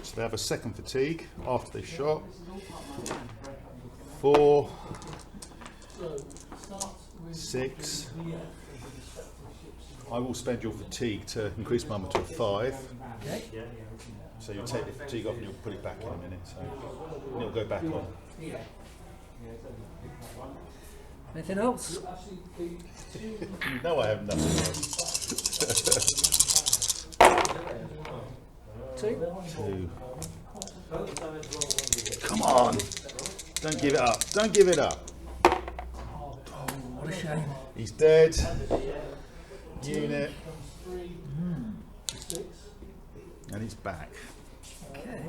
S4: So they have a second fatigue after they shot. 4, 6. I will spend your fatigue to increase my armor to a 5.
S2: Okay.
S4: So you'll take the fatigue off and you'll put it back in a minute. So and it'll go back on.
S2: Anything else?
S4: No, I have nothing else.
S2: 2.
S4: 2. Come on! Don't give it up. Don't give it up.
S2: What a shame.
S4: He's dead. Unit. And he's back.
S2: Okay.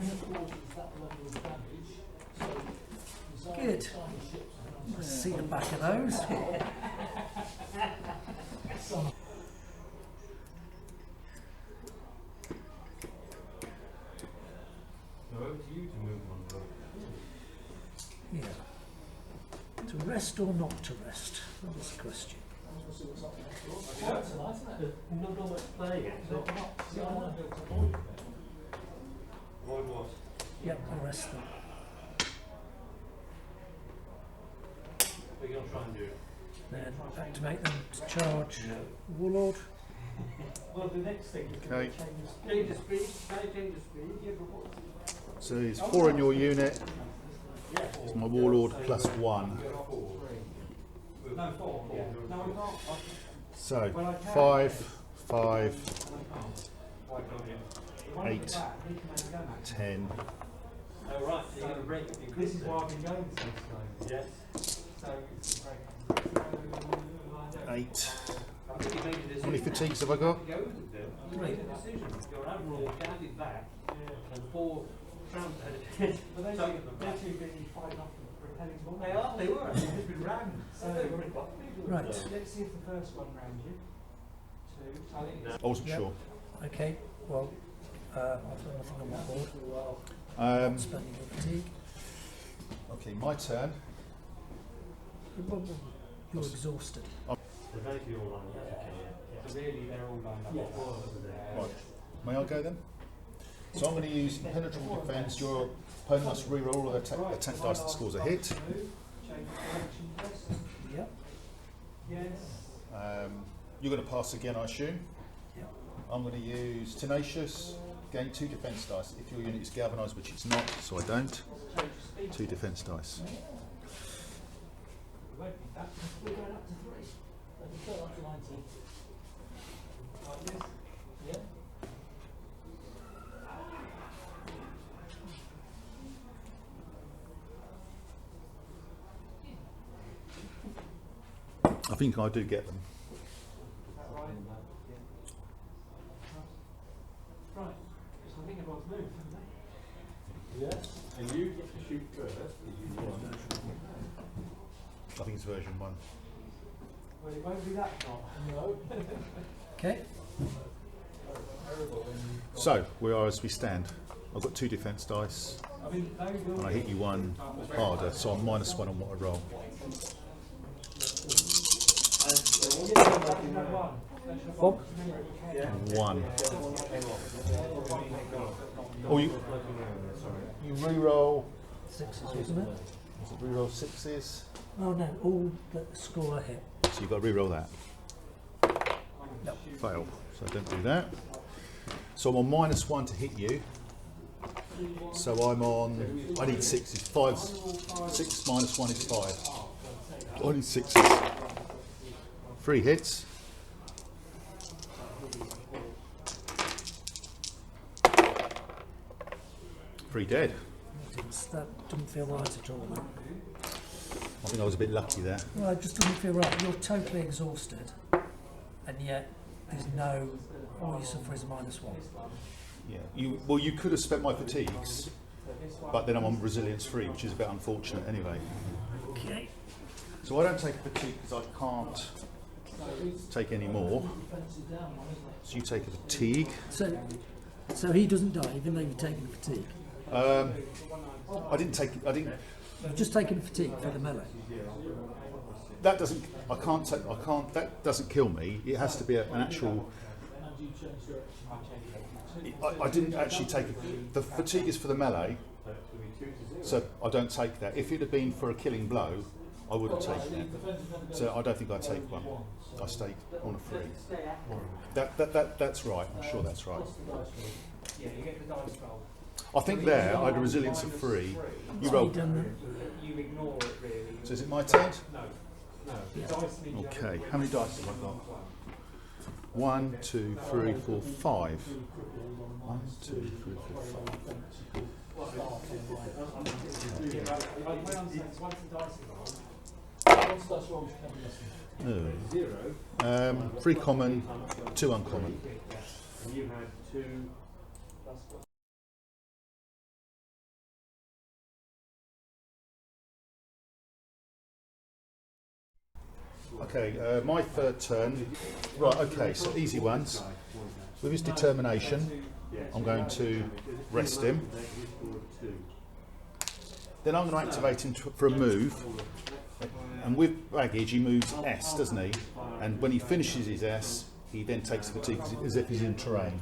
S2: Good. Let's see the back of those.
S3: Now over to you to move on.
S2: Yeah. To rest or not to rest? That was the question.
S3: Not much playing actually. Avoid what?
S2: Yep, I'll rest them.
S3: What are you going to try and do?
S2: Then activate them to charge Warlord.
S6: Well, the next thing is
S4: Okay.
S3: Change the speed. Change the speed.
S4: So he's 4 in your unit. It's my warlord plus 1.
S6: no 4. Yeah. No, we can't.
S4: So 5, 5, 8, 10.
S3: Oh right, so you're going to break it.
S6: This is why I've been going so slow.
S3: Yes.
S6: So it's a break.
S4: 8.
S3: I think you made a decision.
S4: How many fatigues have I got?
S3: Go with them. You made a decision. Your admiral guarded back and 4 tramps had
S6: But they're too busy fighting off the repelling bullets.
S3: They were.
S6: They've been rammed. So
S2: Right.
S6: let's see if the first one rammed you. 2. I think it's
S4: I wasn't
S2: Yep.
S4: sure.
S2: Okay, well, I've got nothing on my board. Spending your fatigue.
S4: Okay, my turn.
S2: You're exhausted.
S3: They're basically all lined up.
S6: so really they're all lined up.
S4: Right. May I go then? So I'm going to use impenetrable defense. Your opponent must reroll all the attack dice that scores a hit.
S6: Change direction first.
S2: Yep.
S6: Yes.
S4: You're going to pass again, I assume.
S2: Yep.
S4: I'm going to use tenacious. Gain 2 defense dice. If your unit is galvanized, which it's not, so I don't. 2 defense dice.
S6: We're going up to 3. Let me go up to 19. Like this. Yeah.
S4: I think I do get them.
S6: Right. So I think everyone's moved, haven't they?
S3: Yes. And you get to shoot first.
S4: I think it's version 1.
S6: Well, it won't be that not. No.
S2: Okay.
S4: So, we are as we stand. I've got 2 defense dice. and I hit you one harder, so I'm -1 on what I roll.
S2: Bob?
S4: 1. Oh, you re-roll.
S2: Sixes, wasn't it?
S4: Is it re-roll 6s?
S2: Oh no, all that score a hit.
S4: So you've got to re-roll that. Fail. So don't do that. So I'm on -1 to hit you. So I'm on. I need 6s. 6 -1 is 5. I need 6s. 3 hits. 3 dead.
S2: That doesn't feel right at all, man.
S4: I think I was a bit lucky there.
S2: Well, it just doesn't feel right. You're totally exhausted, and yet there's no. All you suffer is -1.
S4: Yeah. You could have spent my fatigues, but then I'm on resilience 3, which is a bit unfortunate anyway.
S2: Okay.
S4: So I don't take a fatigue because I can't take any more. So you take a fatigue.
S2: So he doesn't die, even though you've taken a fatigue.
S4: I didn't.
S2: You've just taken a fatigue for the melee.
S4: That doesn't. I can't. That doesn't kill me. It has to be an actual. I didn't actually take it. The fatigue is for the melee, so I don't take that. If it had been for a killing blow, I would have taken it. So I don't think I'd take one. I stayed on a 3. That's right. I'm sure that's right. I think there I had a resilience of 3. You rolled. So is it my turn? Okay. How many dice have I got? 1, 2, 3, 4, 5. 1, 2, 3, 4, 5. 3 common, 2 uncommon. Okay, my third turn. Right, okay, so easy ones. With his determination, I'm going to rest him. Then I'm going to activate him for a move. And with baggage, he moves S, doesn't he? And when he finishes his S, he then takes fatigue as if he's in terrain.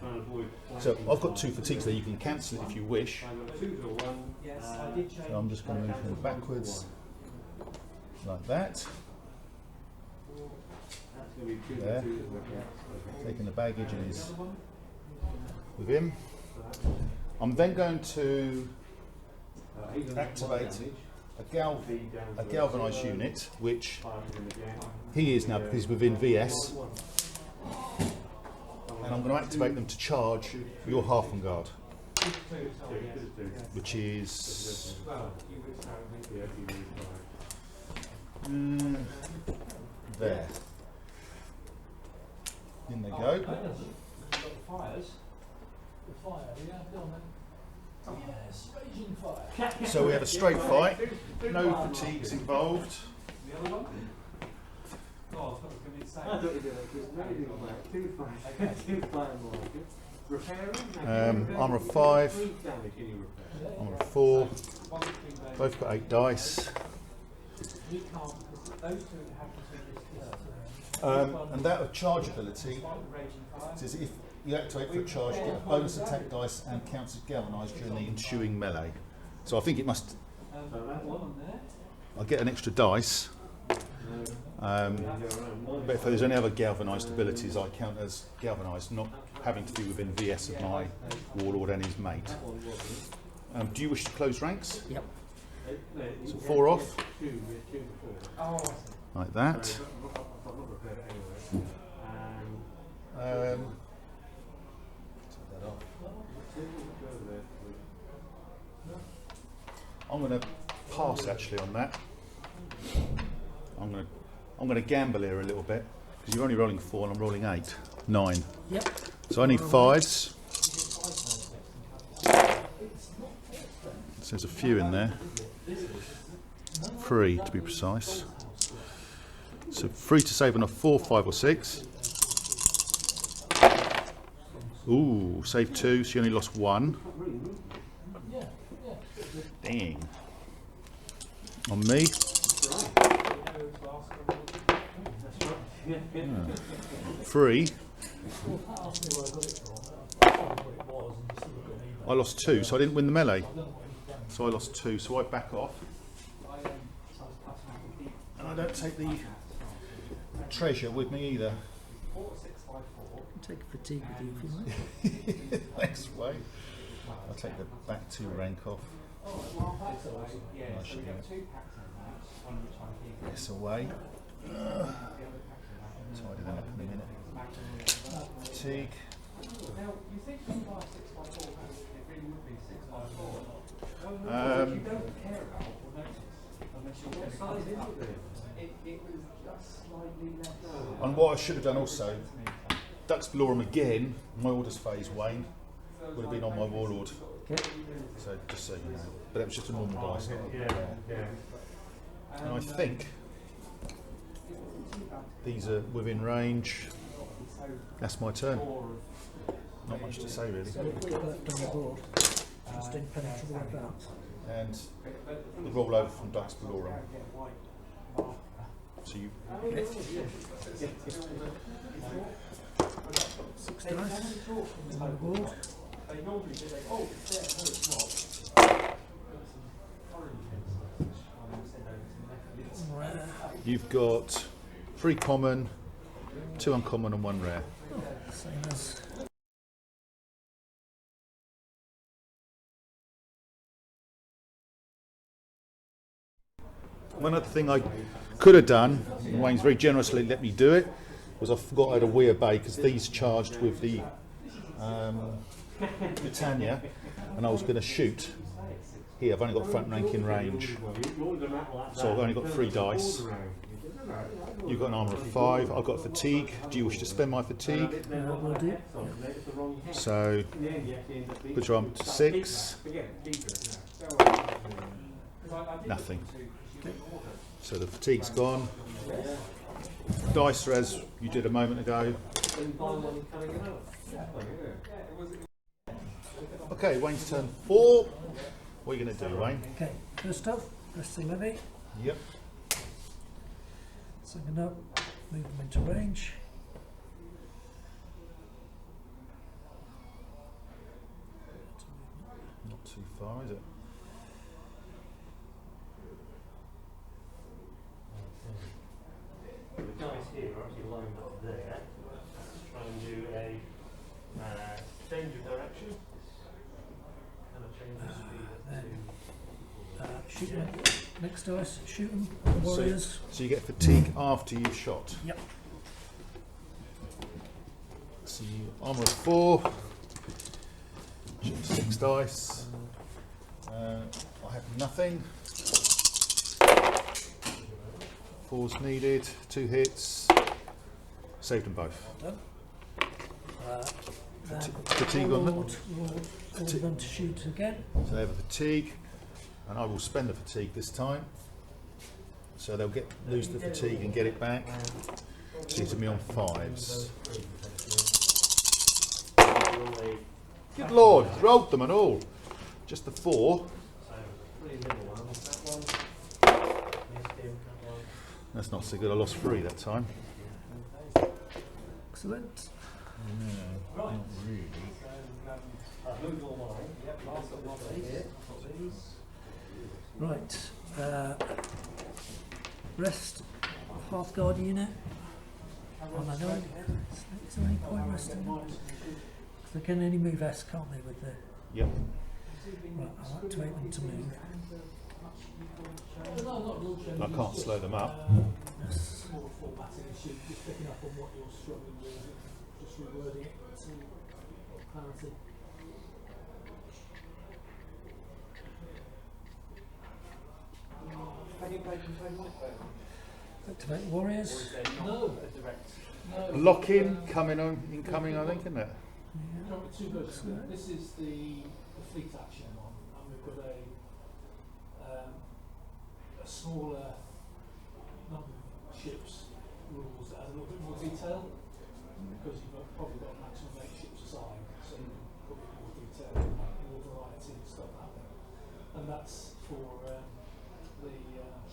S4: So I've got 2 fatigues there. You can cancel it if you wish. So I'm just going to move him backwards, like that. There. Taking the baggage and is with him. I'm then going to activate a galvanised unit, which he is now because he's within VS. And I'm going to activate them to charge your Halfling Guard, which is there. In they go. So we have a straight fight, no fatigues involved. Armour of 5, armour of 4, both got 8 dice. And that charge ability says if you activate for a charge, you get a bonus attack dice and counts as galvanised during the ensuing melee. So I think it must. I'll get an extra dice. But if there's any other galvanised abilities, I count as galvanised, not having to be within VS of my warlord and his mate. Do you wish to close ranks?
S2: Yep.
S4: So 4 off. Like that. I'm going to pass actually on that. I'm going to gamble here a little bit because you're only rolling 4 and I'm rolling 8, 9.
S2: Yep.
S4: So I need 5s. So there's a few in there. 3 to be precise. So 3 to save on a 4, 5 or 6. Ooh, save 2, so you only lost 1. Dang. On me. Three. I lost 2, so I didn't win the melee. So I lost 2, so I back off. And I don't take the treasure with me either.
S2: Take fatigue with you if you like.
S4: Thanks, Wayne. I'll take the back 2 rank off. I should get this away. Tidy that up in a minute. Fatigue. And what I should have done also, Dux Valorum again, my orders phase, Wayne, would have been on my warlord. So just so you know. But it was just a normal dice. And I think these are within range. That's my turn. Not much to say really.
S2: On the board, just impenetrable advance.
S4: And the roll over from Dux Valorum. So you.
S2: 6 dice on the board.
S4: You've got 3 common, 2 uncommon and 1 rare.
S2: Same as
S4: One other thing I could have done, and Wayne's very generously let me do it, was I forgot I had a Weir Bay because these charged with the Britannia, and I was going to shoot. Here, I've only got front rank in range, so I've only got 3 dice. You've got an armour of 5. I've got fatigue. Do you wish to spend my fatigue?
S2: will do.
S4: So, put your armour to 6. Nothing. So the fatigue's gone. Dice are as you did a moment ago. Okay, Wayne's turn 4. What are you going to do, Wayne?
S2: Okay, first up, press the levy.
S4: Yep.
S2: Second up, move them into range.
S4: Not too far, is it?
S3: The guys here are actually lined up there. Try and do a change of direction. And a change of speed
S2: Shoot them. Next dice, shoot them. Warriors.
S4: So you get fatigue after you've shot.
S2: Yep.
S4: So you armour of 4. 6 dice. I have nothing. 4's needed. 2 hits. Saved them both. Fatigue on them.
S2: Order them to shoot again.
S4: So they have a fatigue, and I will spend the fatigue this time. So they'll lose the fatigue and get it back. Shooting me on 5s. Good lord, rolled them and all. Just the 4. That's not so good. I lost 3 that time.
S2: Excellent.
S4: No, not really.
S2: Right. Rest Hearthguard unit. On I know. Is there any point resting? Because they can only move S, can't they, with the...
S4: Yep.
S2: Right, I'll activate them to move.
S4: I can't slow them up.
S2: Yes.
S6: Just picking up on what you're struggling with, just rewording it to clarity.
S2: Activate warriors.
S6: No,
S4: Lock in, coming on, incoming, I think, isn't it?
S6: We've got 2 versions. This is the fleet action one, and we've got a smaller number of ships rules that has a little bit more detail, because you've probably got a maximum of 8 ships assigned, so you can put a bit more detail in order variety and stuff like that. and that's for the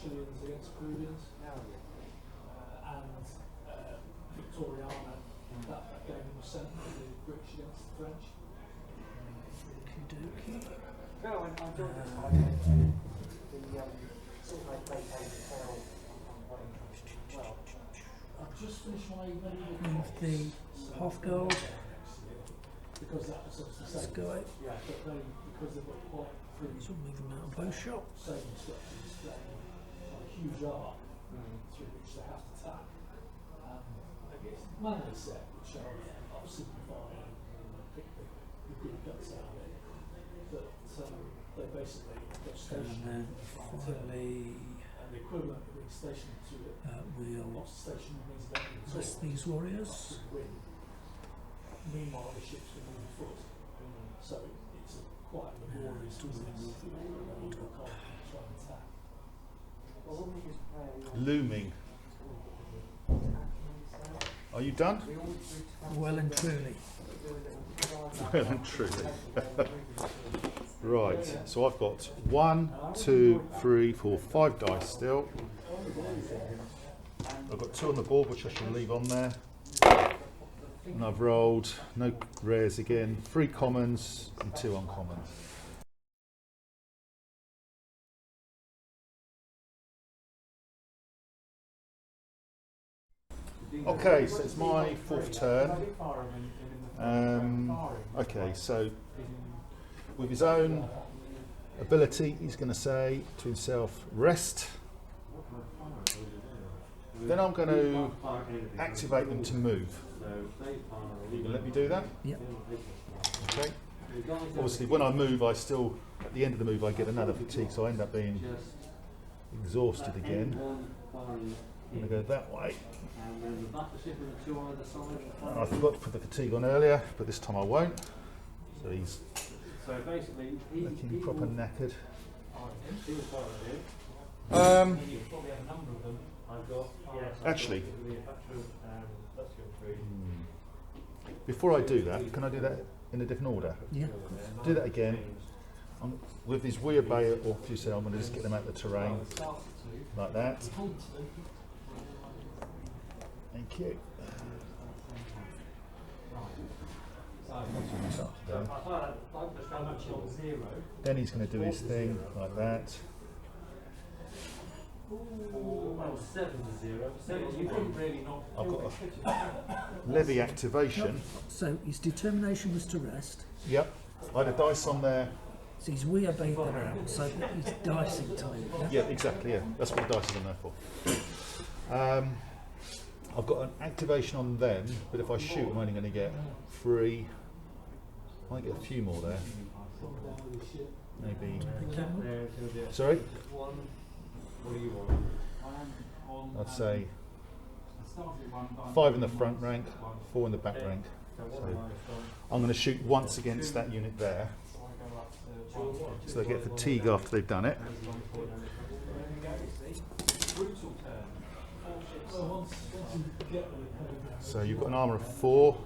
S6: Chileans against Peruvians, and Victoriana. That game was sent to the British against the French. I've just finished my
S2: Move the half guard.
S6: because that was obviously
S2: Let's go.
S6: yeah, but they because they've got quite
S2: So move them out of bow shot.
S6: same instructions, they have a huge arc through which they have to attack. It's manually set, which I'll simplify and pick the good guts out of it. But they basically go stationary
S2: And then finally,
S6: and the equivalent of being stationary to it.
S2: we'll
S6: Not stationary means that
S2: rest these warriors.
S6: wind. Meanwhile, the ships will move afoot. So it's quite a laborious business. Try and attack.
S4: Looming. Are you done?
S2: Well and truly.
S4: Well and truly. Right, so I've got 1, 2, 3, 4, 5 dice still. I've got 2 on the board, which I shall leave on there. And I've rolled, no rares again, 3 commons and 2 uncommons. Okay, so it's my 4th turn. Okay, so with his own ability, he's going to say to himself, rest. Then I'm going to activate them to move. You can let me do that?
S2: Yep.
S4: Okay. Obviously, when I move, I still, at the end of the move, I get another fatigue, so I end up being exhausted again. I'm going to go that way. And I forgot to put the fatigue on earlier, but this time I won't. So he's looking proper knackered. Actually, before I do that, can I do that in a different order?
S2: Yeah.
S4: Do that again. With these weird bay or fusel, I'm going to just get them out of the terrain like that. Thank you. Then he's going to do his thing like that. I've got a levy activation.
S2: So his determination was to rest.
S4: Yep. I had a dice on there.
S2: So he's we obeyed them out. So he's dicing to move.
S4: Yeah, exactly. Yeah, that's what the dice is on there for. I've got an activation on them, but if I shoot, I'm only going to get 3. I might get a few more there. Maybe. Sorry? I'd say 5 in the front rank, 4 in the back rank. So I'm going to shoot once against that unit there. So they get fatigue after they've done it. So you've got an armour of 4.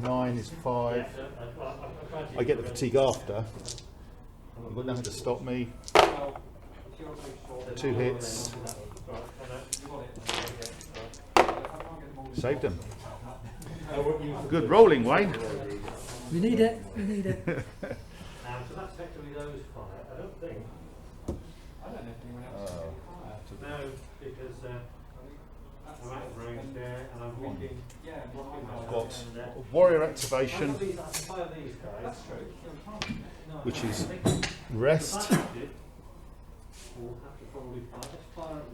S4: 9 is 5. I get the fatigue after. You've got nothing to stop me. 2 hits. Saved him. Good rolling, Wayne.
S2: We need it. We need it.
S3: So that's effectively those 5. I don't think. No, because I'm out of range there, and I'm thinking.
S4: I've got warrior activation, which is rest, and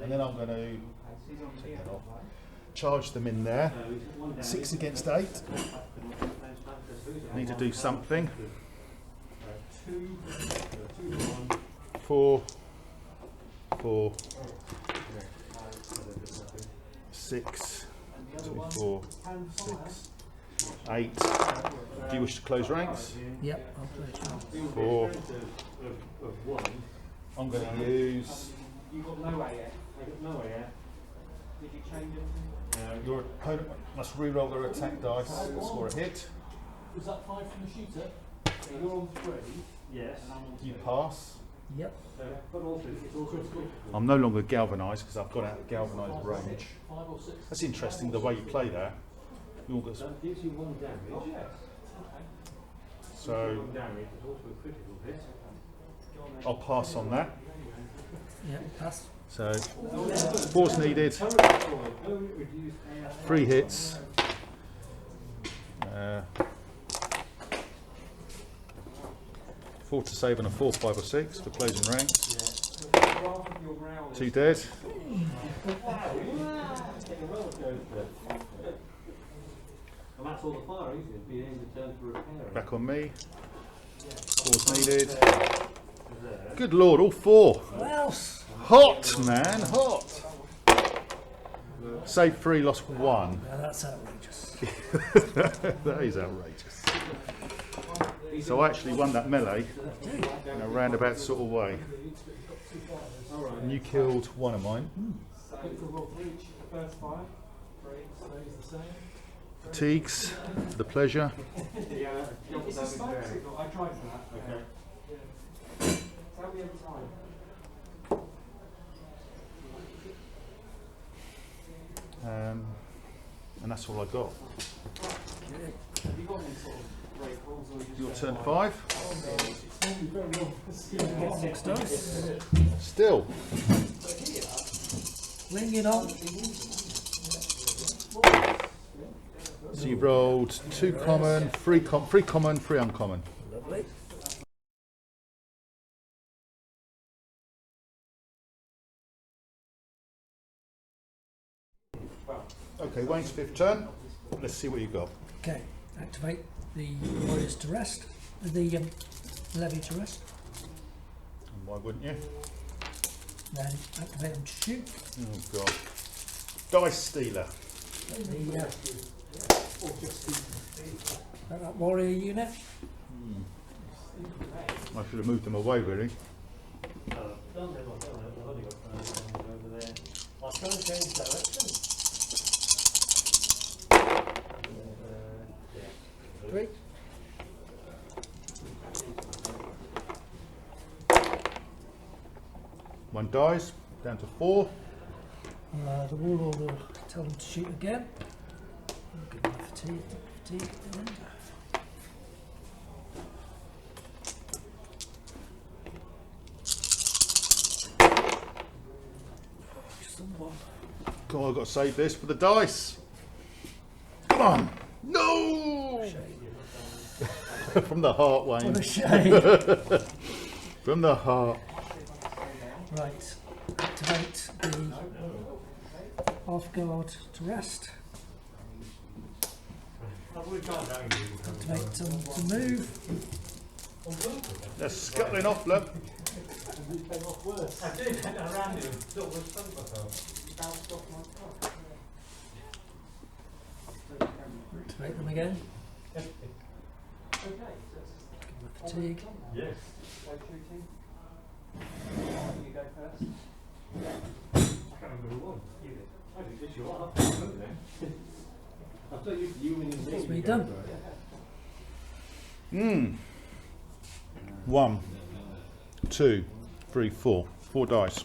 S4: then I'm going to take that off. Charge them in there. 6 against 8. Need to do something. 4, 4, 6, 2, 4, 6, 8. Do you wish to close ranks?
S2: Yep. I'll play
S4: 4. I'm going to use. Your opponent must re-roll their attack dice, score a hit.
S6: Was that 5 from the shooter?
S3: You're on 3. Yes.
S4: You pass.
S2: Yep.
S3: But also, it's also critical.
S4: I'm no longer galvanised because I've got out of galvanised range.
S6: 5 or 6.
S4: That's interesting the way you play that. You all got,
S3: That gives you 1 damage.
S4: so
S3: 1 damage, it's also a critical hit.
S4: I'll pass on that.
S2: Yep, pass.
S4: So 4's needed. 3 hits. 4 to save on a 4, 5 or 6 for closing ranks. 2 dead.
S3: And that's all the fire, isn't it? Being able to turn for repair.
S4: Back on me. 4's needed. Good lord, all 4.
S2: What else?
S4: Hot, man, hot. Save 3, lost 1.
S2: Now that's outrageous.
S4: That is outrageous. So I actually won that melee in a roundabout sort of way. And you killed 1 of mine.
S6: First 5. 3 stays the same.
S4: Fatigues, the pleasure.
S6: It's a spike signal. I tried for that. Okay. Tell me every time.
S4: And that's all I got.
S6: Have you got any sort of break rules or you just
S4: Your
S6: go
S4: turn
S6: like-
S4: 5.
S6: It's normally very long.
S2: Get 6 dice.
S4: Still.
S2: Bring it on.
S4: So you've rolled 2 common, 3 common, 3 uncommon.
S2: Lovely.
S4: Okay, Wayne's 5th turn. Let's see what you got.
S2: Okay, activate the warriors to rest. The levy to rest.
S4: And why wouldn't you?
S2: Then activate them to shoot.
S4: Oh god. Dice stealer.
S2: The that warrior unit.
S4: I should have moved them away really.
S3: I've only got over there. I'll try and change direction.
S2: 3.
S4: One dies, down to 4.
S2: The warlord will tell them to shoot again. Give them fatigue. Fatigue. And just on 1.
S4: God, I've got to save this for the dice. Come on. No! From the heart, Wayne.
S2: What a shame.
S4: From the heart.
S2: Right. Activate the half guard to rest. Activate them to move.
S4: They're scuttling off, look.
S3: I did, I ran him. Look, what's fun myself?
S2: Activate them again. Give them a fatigue.
S3: Yes.
S6: You go first.
S3: I can't remember who won. I think it's your half. I thought you winning the
S2: That's me done.
S4: 1, 2, 3, 4. 4 dice.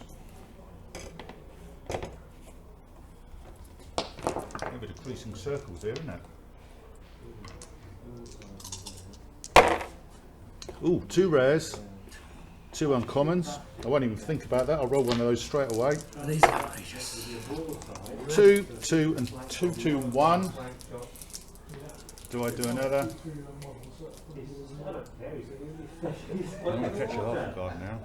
S4: A bit of creasing circles there, isn't it? Ooh, 2 rares, 2 uncommons. I won't even think about that. I'll roll one of those straight away.
S2: These are outrageous.
S4: 2, 2, and 2, 2, 1. Do I do another? I'm going to catch a half guard now.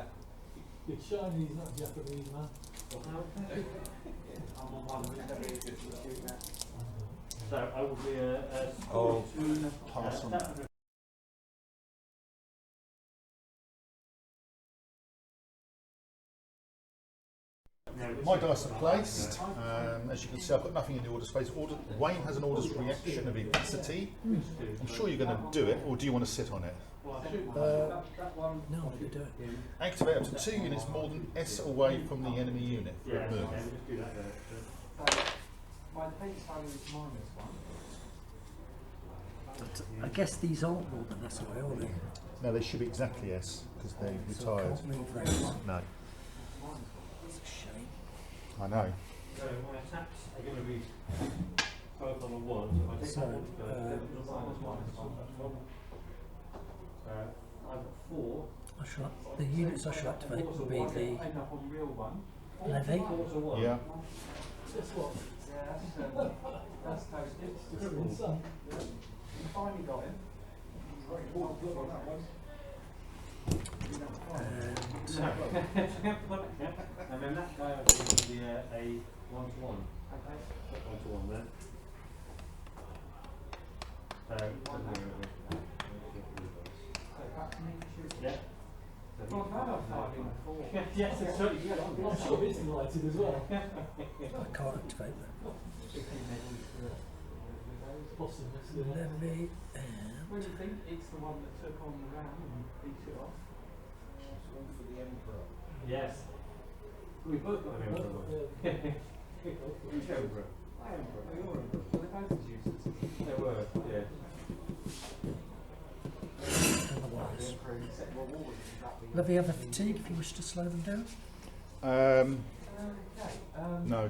S6: You're Chinese, not Japanese, man.
S3: So I will be a
S4: Oh,
S3: score to
S4: pass on that. My dice are placed. As you can see, I've got nothing in the order space. Wayne has an order's reaction of vivacity. I'm sure you're going to do it, or do you want to sit on it?
S2: No, I'm going to do it.
S4: Activate up to 2 units more than S away from the enemy unit for a move.
S3: just do that there.
S6: My defense value is -1.
S2: But I guess these aren't more than that's away, are they?
S4: No, they should be exactly S because they retired.
S2: Can't move those.
S4: No,
S2: That's a shame.
S4: I know.
S3: So my attacks are going to be both on a 1. So if I take
S2: So,
S3: that one first, I've got 4.
S2: The units I shall activate will be the
S3: End up on real 1.
S2: levy,
S3: 4 to 1.
S4: Yeah.
S6: Guess what?
S3: Yeah, that's toasted.
S6: It's just insane.
S3: You finally got him. And then that guy over here will be a 1-to-1. Okay, put 1-to-1 then. Yeah. Yes, it's totally good.
S6: I'm sure it's delighted as well.
S2: I can't activate that.
S6: Possibly.
S2: Levy
S3: What do you think? It's the one that took on the round and beat it off. Yes. We both got an emperor. Which emperor? My emperor. Oh, your emperor. Well, they're both as useless. They were, yeah.
S2: and the warriors. Levy have a fatigue if you wish to slow them down.
S4: No.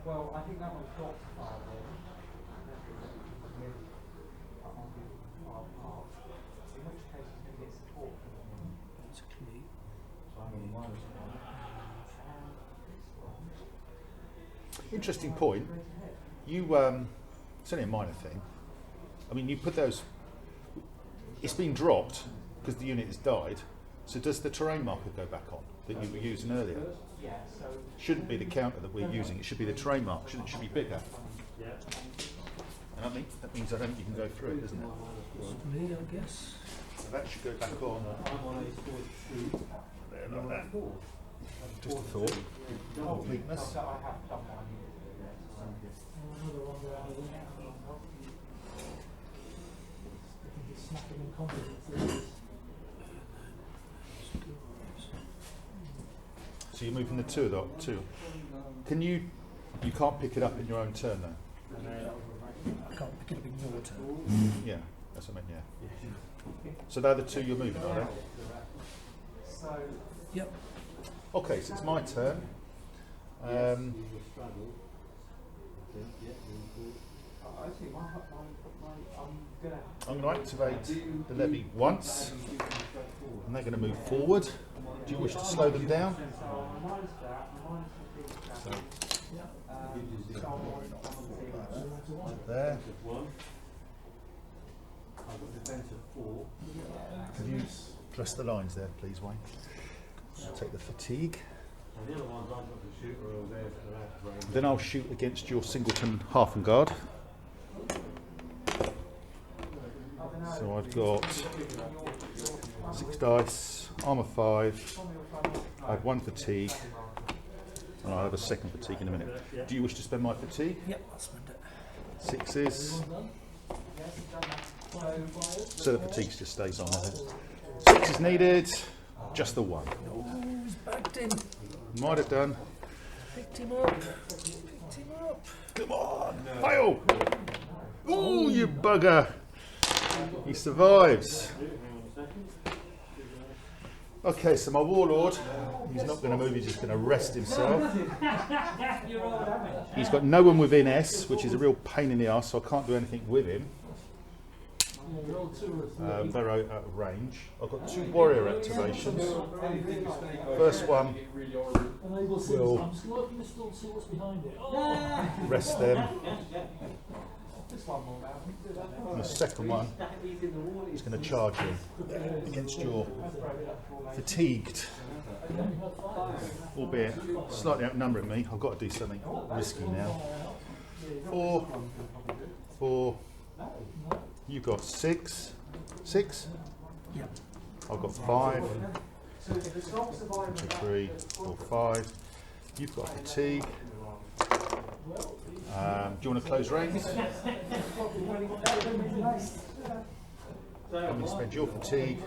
S3: Well, I think that one's got fireball. In which case he's going to get support from them.
S2: Basically,
S3: So I'm going to
S4: Interesting point. You, it's only a minor thing. I mean, you put those. It's been dropped because the unit has died. So does the terrain marker go back on that you were using earlier?
S3: Yeah, so.
S4: Shouldn't be the counter that we're using. It should be the terrain mark. Shouldn't it? Should be bigger.
S3: Yeah.
S4: And that means I don't think you can go through it, doesn't it?
S2: possibly, I guess.
S4: So that should go back on.
S3: I'm on a 4-2.
S4: There, like that. Just a thought. Completeness.
S3: I have done what I needed to do there.
S6: Another one there. I think it's snapping in confidence.
S4: So you're moving the two. Can you can't pick it up in your own turn though?
S2: I can't pick it up in your turn.
S4: Yeah, that's what I meant, yeah. So they're the two you're moving, are they?
S2: Yep.
S4: Okay, so it's my turn. I'm going to activate the levy once, and they're going to move forward. Do you wish to slow them down? So, there. Can you dress the lines there, please, Wayne? I'll take the fatigue. Then I'll shoot against your singleton Halfen Guard. So I've got 6 dice, armour 5, I have 1 fatigue, and I'll have a second fatigue in a minute. Do you wish to spend my fatigue?
S2: Yep, I'll spend it.
S4: 6s. So the fatigue just stays on there. 6 is needed, just the 1.
S2: Oh, he's backed in.
S4: Might have done.
S2: Picked him up. Picked him up.
S4: Come on, fail! Ooh, you bugger! He survives. Okay, so my warlord, he's not going to move, he's just going to rest himself. He's got no one within S, which is a real pain in the arse, so I can't do anything with him. They're out of range. I've got 2 warrior activations. First one will rest them. And the second one is going to charge you against your fatigued, albeit slightly outnumbering me. I've got to do something risky now. 4. You've got 6. 6?
S2: Yep.
S4: I've got 5. 1, 2, 3, 4, 5. You've got fatigue. Do you want to close range? I'm going to spend your fatigue,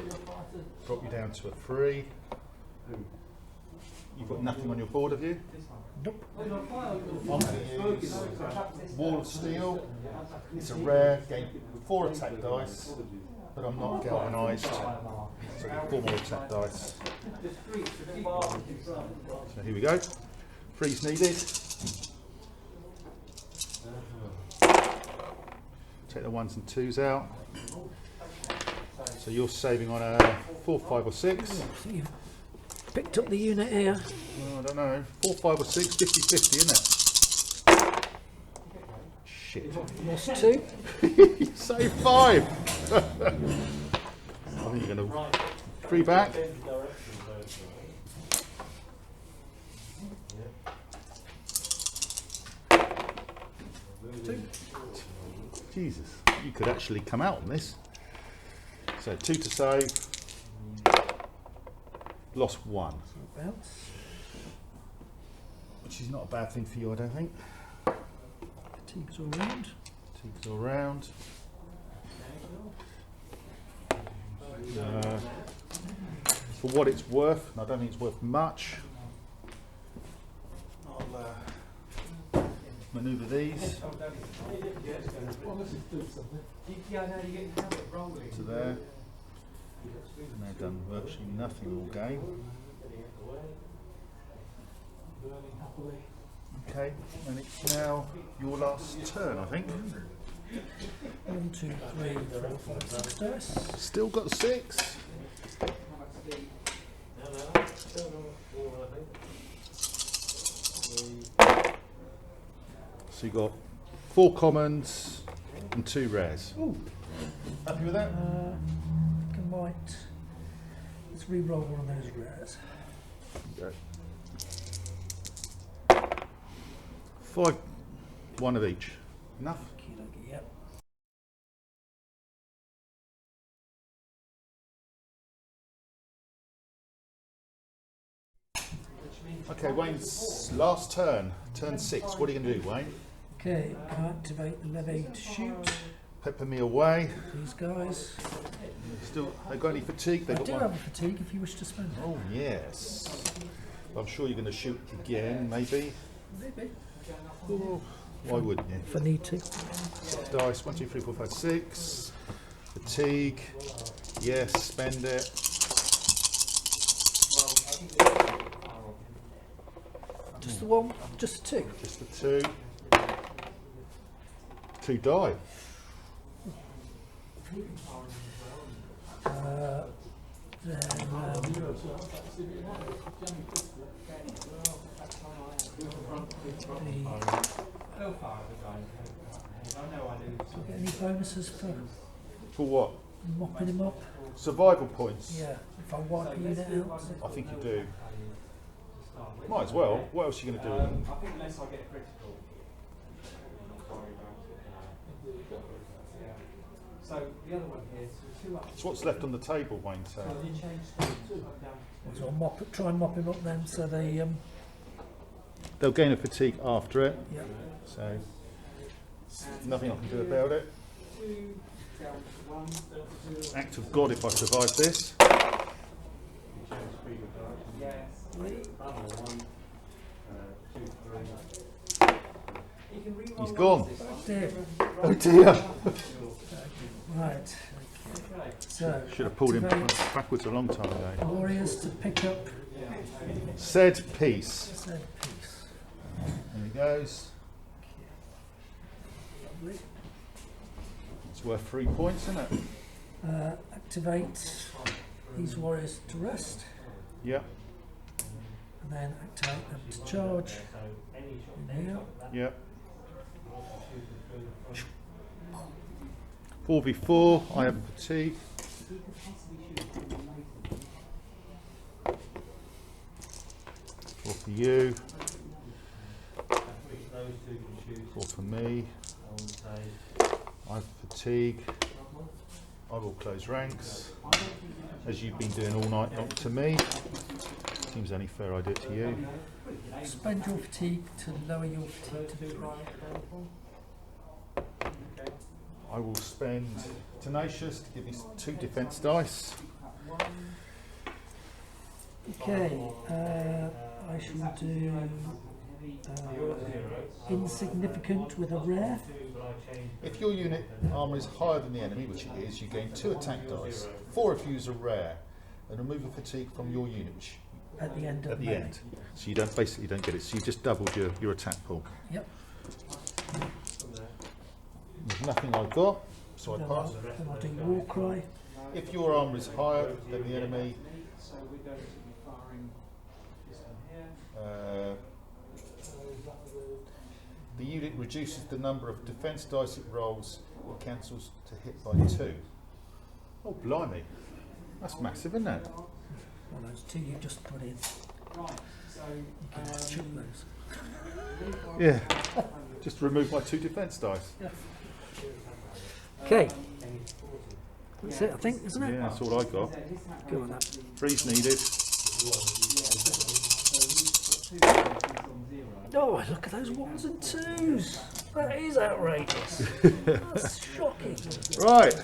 S4: drop you down to a 3. You've got nothing on your board, have you?
S2: Nope.
S4: I'm going to use Wall of Steel. It's a rare, gain 4 attack dice, but I'm not galvanised, so I get 4 more attack dice. So here we go. Freeze needed. Take the 1s and 2s out. So you're saving on a 4, 5 or 6.
S2: So you've picked up the unit here.
S4: Oh, I don't know. 4, 5 or 6, 50-50, isn't it? Shit.
S2: Lost 2.
S4: You save 5. I think you're going to 3 back. Jesus, you could actually come out on this. So 2 to save. Lost 1.
S2: Bounce.
S4: Which is not a bad thing for you, I don't think.
S2: Fatigues all round.
S4: Fatigues all round. For what it's worth, and I don't think it's worth much, I'll manoeuvre these to there. And they've done virtually nothing all game. Okay, and it's now your last turn, I think.
S2: 1, 2, 3, 4, 5, 6 dice.
S4: Still got 6. So you got 4 commons and 2 rares.
S2: Ooh.
S4: Happy with that?
S2: Let's re-roll one of those rares.
S4: Okay. 5, 1 of each. Enough?
S2: Okey-dokey, yep.
S4: Okay, Wayne's last turn. Turn 6. What are you going to do, Wayne?
S2: Okay, can I activate the levy to shoot
S4: Pepper me away.
S2: these guys?
S4: Still, they got any fatigue? They
S2: I
S4: got
S2: do
S4: one.
S2: have a fatigue if you wish to spend it.
S4: Oh yes. I'm sure you're going to shoot again, maybe.
S2: Maybe.
S4: Oh, why wouldn't you?
S2: If I need to.
S4: Dice 1, 2, 3, 4, 5, 6. Fatigue. Yes, spend it.
S2: Just the one? Just the 2?
S4: Just the 2. 2 die.
S2: Then, get any bonuses
S4: For what?
S2: mopping him up?
S4: Survival points.
S2: Yeah, if I wipe a unit out.
S4: I think you do. Might as well. What else are you going to do?
S3: I think unless I get critical, I'm not worried about it. Yeah. So the other one here, so 2 up.
S4: It's what's left on the table, Wayne. So
S2: So I'll try and mop him up then, so they
S4: they'll gain a fatigue after it.
S2: yeah.
S4: So nothing I can do about it.
S3: 2 down to 1.
S4: Act of God if I survive this.
S3: Yes. 1, 2, 3.
S4: He's gone.
S2: Dear.
S4: Oh dear.
S2: Right. So
S4: Should have pulled him
S2: activate
S4: backwards a long time ago.
S2: warriors to pick up
S4: Said piece.
S2: said piece.
S4: There he goes.
S2: Lovely.
S4: It's worth 3 points, isn't it?
S2: Activate these warriors to rest,
S4: Yeah.
S2: and then activate them to charge in here.
S4: Yeah. 4v4. I have fatigue. Four for you. 4 for me. I have fatigue. I will close ranks. As you've been doing all night, not to me. Seems only fair I do it to you.
S2: Spend your fatigue to lower your fatigue to 3.
S4: I will spend Tenacious to give me 2 defense dice.
S2: Okay, I shall do insignificant with a rare.
S4: If your unit armour is higher than the enemy, which it is, you gain 2 attack dice. 4 if you use a rare, and remove a fatigue from your unit, which
S2: At the end of
S4: at the
S2: May.
S4: end. So you basically don't get it. So you've just doubled your attack pool.
S2: Yep.
S4: There's nothing I've got, so I
S2: Then
S4: pass.
S2: I'll do war cry.
S4: If your armour is higher than the enemy,
S5: So we're going to be firing this one here.
S4: the unit reduces the number of defence dice it rolls and cancels to hit by 2. Oh, blimey. That's massive, isn't it?
S2: Well, those 2 you just put in.
S5: Right, so
S2: You can chuck those.
S4: Yeah. Just remove my 2 defence dice.
S2: Okay. That's it, I think, isn't it?
S4: Yeah, that's all I got.
S2: Go on that.
S4: Freeze needed.
S2: Oh, look at those 1s and 2s. That is outrageous. That's shocking.
S4: Right.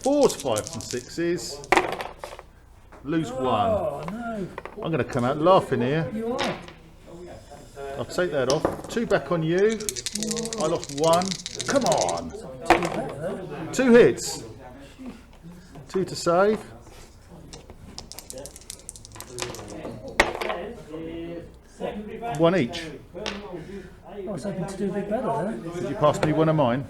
S4: 4s, 5s and 6s. Lose 1.
S2: Oh no,
S4: I'm going to come out laughing here.
S2: you are.
S4: I'll take that off. 2 back on you. I lost 1. Come on. 2 hits. 2 to save. One each.
S2: I was hoping to do a bit better there.
S4: Did you pass me one of mine?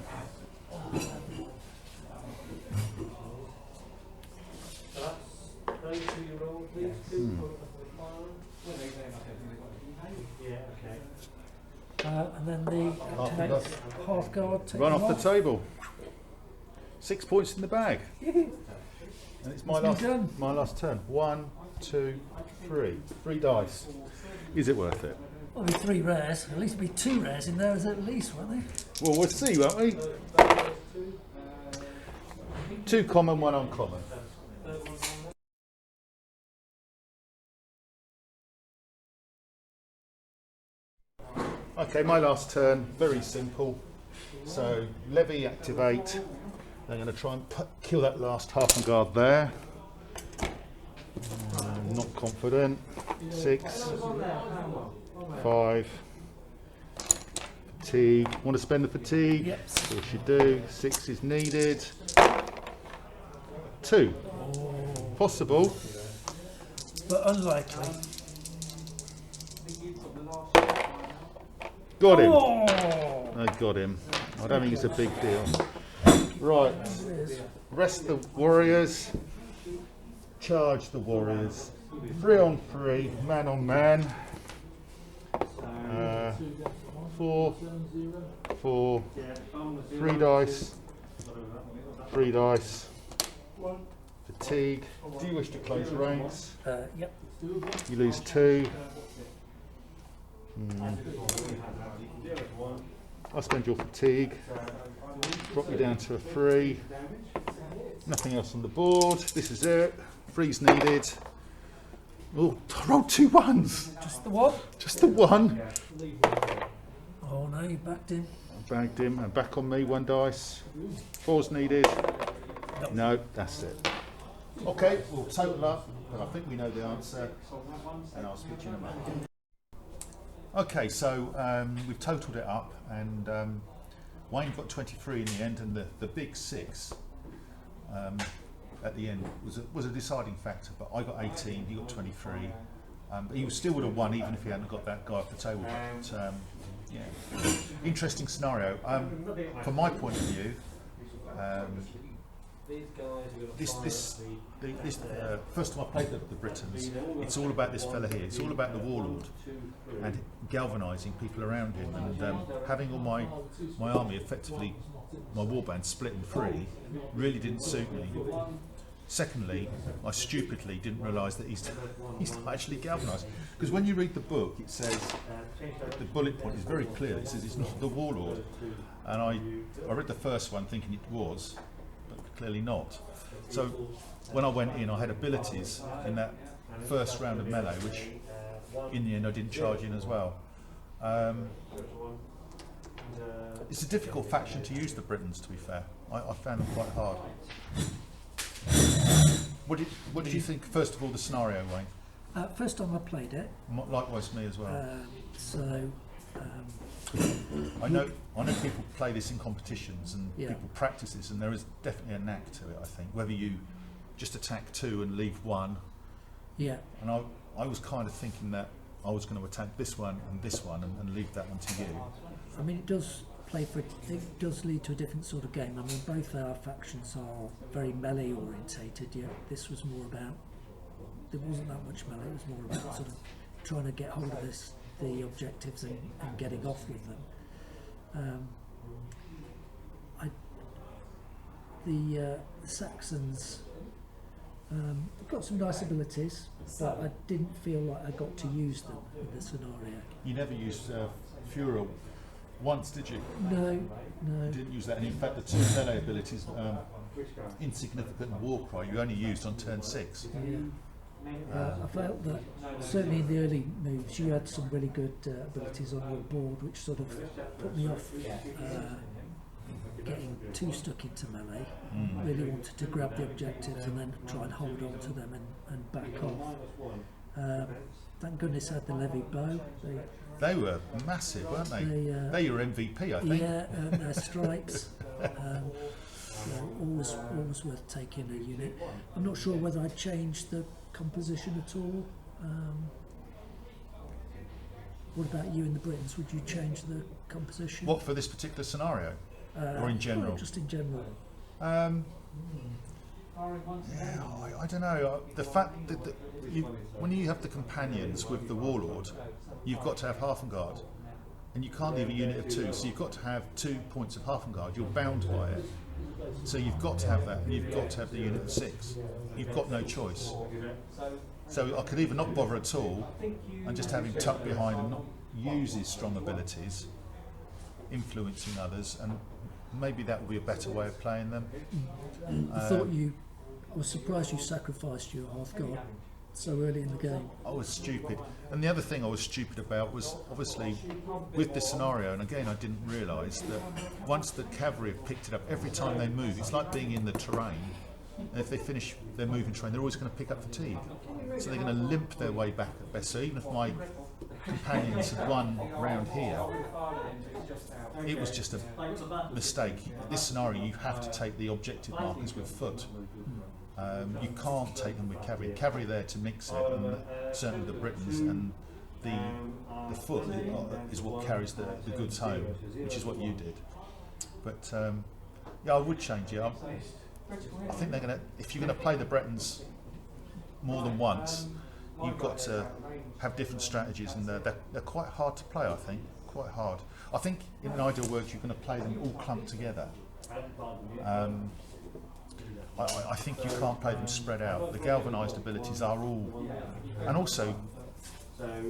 S2: And then the activates half guard. Take
S4: Run
S2: them
S4: off the table. 6 points in the bag. And it's my
S2: It's been done.
S4: last turn. 1, 2, 3. 3 dice. Is it worth it?
S2: There'll be 3 rares. At least be 2 rares in there at least, won't there?
S4: Well, we'll see, won't we? 2 common, 1 uncommon. Okay, my last turn, very simple. So, levy, activate. I'm going to try and kill that last half and guard there. Not confident. 6, 5. Fatigue. Want to spend the fatigue?
S2: Yep.
S4: Of course you do. 6 is needed. 2. Possible.
S2: But unlikely.
S4: Got him.
S2: Oh!
S4: I got him. I don't think it's a big deal. Right. Rest the warriors. Charge the warriors. 3 on 3, man on man. 4, 4, 3 dice. 3 dice. Fatigue. Do you wish to close ranks?
S2: Yep.
S4: You lose 2. I'll spend your fatigue. Drop you down to a 3. Nothing else on the board. This is it. Freeze needed. Oh, I rolled 2 1s.
S2: Just the one?
S4: Just the 1.
S2: Oh no, you backed him.
S4: I bagged him and back on me. 1 dice. 4's needed. No, that's it. Okay, we'll total up, but I think we know the answer, and I'll speak to you in a moment. Okay, so we've totaled it up, and Wayne got 23 in the end, and the big 6 at the end was a deciding factor. But I got 18, he got 23. But he still would have won even if he hadn't got that guy off the table. But yeah, interesting scenario. From my point of view, first time I played the Britons, it's all about this fella here. It's all about the warlord and galvanising people around him, and having all my army effectively, my warband split in 3, really didn't suit me. Secondly, I stupidly didn't realise that he's not actually galvanised, because when you read the book, it says the bullet point is very clear. It says it's not the warlord, and I read the first one thinking it was, but clearly not. So when I went in, I had abilities in that first round of melee, which in the end I didn't charge in as well. It's a difficult faction to use, the Britons, to be fair. I found them quite hard. What did you think, first of all, the scenario, Wayne?
S2: First time I played it.
S4: Likewise, me as well.
S2: So
S4: I know people play this in competitions and
S2: Yeah.
S4: people practice this, and there is definitely a knack to it. I think whether you just attack 2 and leave 1,
S2: yeah,
S4: and I was kind of thinking that I was going to attack this one and leave that one to you.
S2: I mean, it does lead to a different sort of game. I mean, both our factions are very melee orientated. Yeah, this was more about. There wasn't that much melee. It was more about sort of trying to get hold of the objectives and getting off with them. The Saxons got some nice abilities, but I didn't feel like I got to use them in the scenario.
S4: You never used Furor once, did you?
S2: No.
S4: You didn't use that, and in fact the 2 melee abilities, Insignificant and Warcry, you only used on turn 6.
S2: Yeah. I felt that certainly in the early moves you had some really good abilities on your board, which sort of put me off getting too stuck into melee. Really wanted to grab the objectives and then try and hold on to them and back off. Thank goodness I had the levied bow.
S4: They were massive, weren't they? They're your MVP, I think.
S2: Yeah, their strikes. Always worth taking a unit. I'm not sure whether I'd change the composition at all. What about you in the Britons? Would you change the composition?
S4: What, for this particular scenario? Or in general?
S2: Well, just in general.
S4: Yeah, I don't know. The fact that when you have the companions with the warlord, you've got to have Halfengard, and you can't leave a unit of 2, so you've got to have 2 points of Halfengard. You're bound by it, so you've got to have that, and you've got to have the unit of 6. You've got no choice. So I could either not bother at all and just have him tucked behind and not use his strong abilities, influencing others, and maybe that would be a better way of playing them.
S2: I was surprised you sacrificed your Halfguard so early in the game.
S4: I was stupid. And the other thing I was stupid about was, obviously, with this scenario, and again I didn't realise that once the cavalry have picked it up, every time they move, it's like being in the terrain, and if they finish their moving terrain, they're always going to pick up fatigue. So they're going to limp their way back at best. So even if my companions had won round here, it was just a mistake. This scenario, you have to take the objective markers with foot. You can't take them with cavalry. Cavalry there to mix it, and certainly the Britons, and the foot is what carries the goods home, which is what you did. But yeah, I would change it. I think they're going to. If you're going to play the Britons more than once, you've got to have different strategies, and they're quite hard to play. I think quite hard. I think in an ideal world, you're going to play them all clumped together. I think you can't play them spread out. The galvanised abilities are all, and also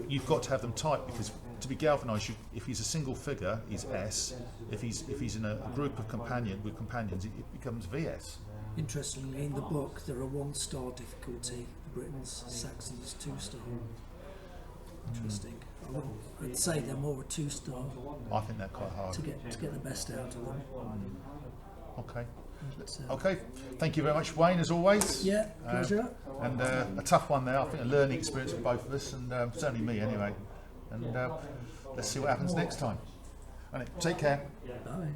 S4: you've got to have them tight, because to be galvanised, if he's a single figure, he's S. If he's in a group of companions, it becomes VS.
S2: Interestingly, in the book there are 1-star difficulty. The Britons, Saxons 2-star. Interesting. I'd say they're more a 2-star.
S4: I think they're quite hard
S2: to get the best out of them.
S4: Okay. Okay, thank you very much, Wayne, as always.
S2: Yeah, pleasure.
S4: And a tough one there. I think a learning experience for both of us, and certainly me anyway. And let's see what happens next time. And take care.
S2: Bye.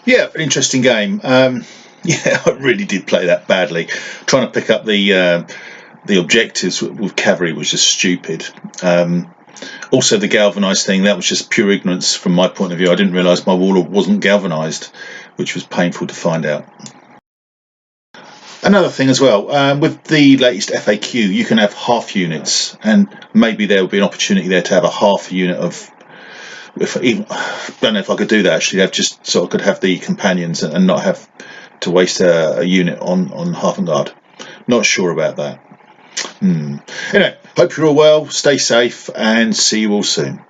S1: Yeah, an interesting game. Yeah, I really did play that badly. Trying to pick up the objectives with cavalry was just stupid. Also, the galvanised thing, that was just pure ignorance from my point of view. I didn't realise my warlord wasn't galvanised, which was painful to find out. Another thing as well, with the latest FAQ, you can have half units, and maybe there will be an opportunity there to have a half unit of. I don't know if I could do that actually. I've just sort of could have the companions and not have to waste a unit on Halfengard. Not sure about that. Anyway, hope you're all well, stay safe, and see you all soon.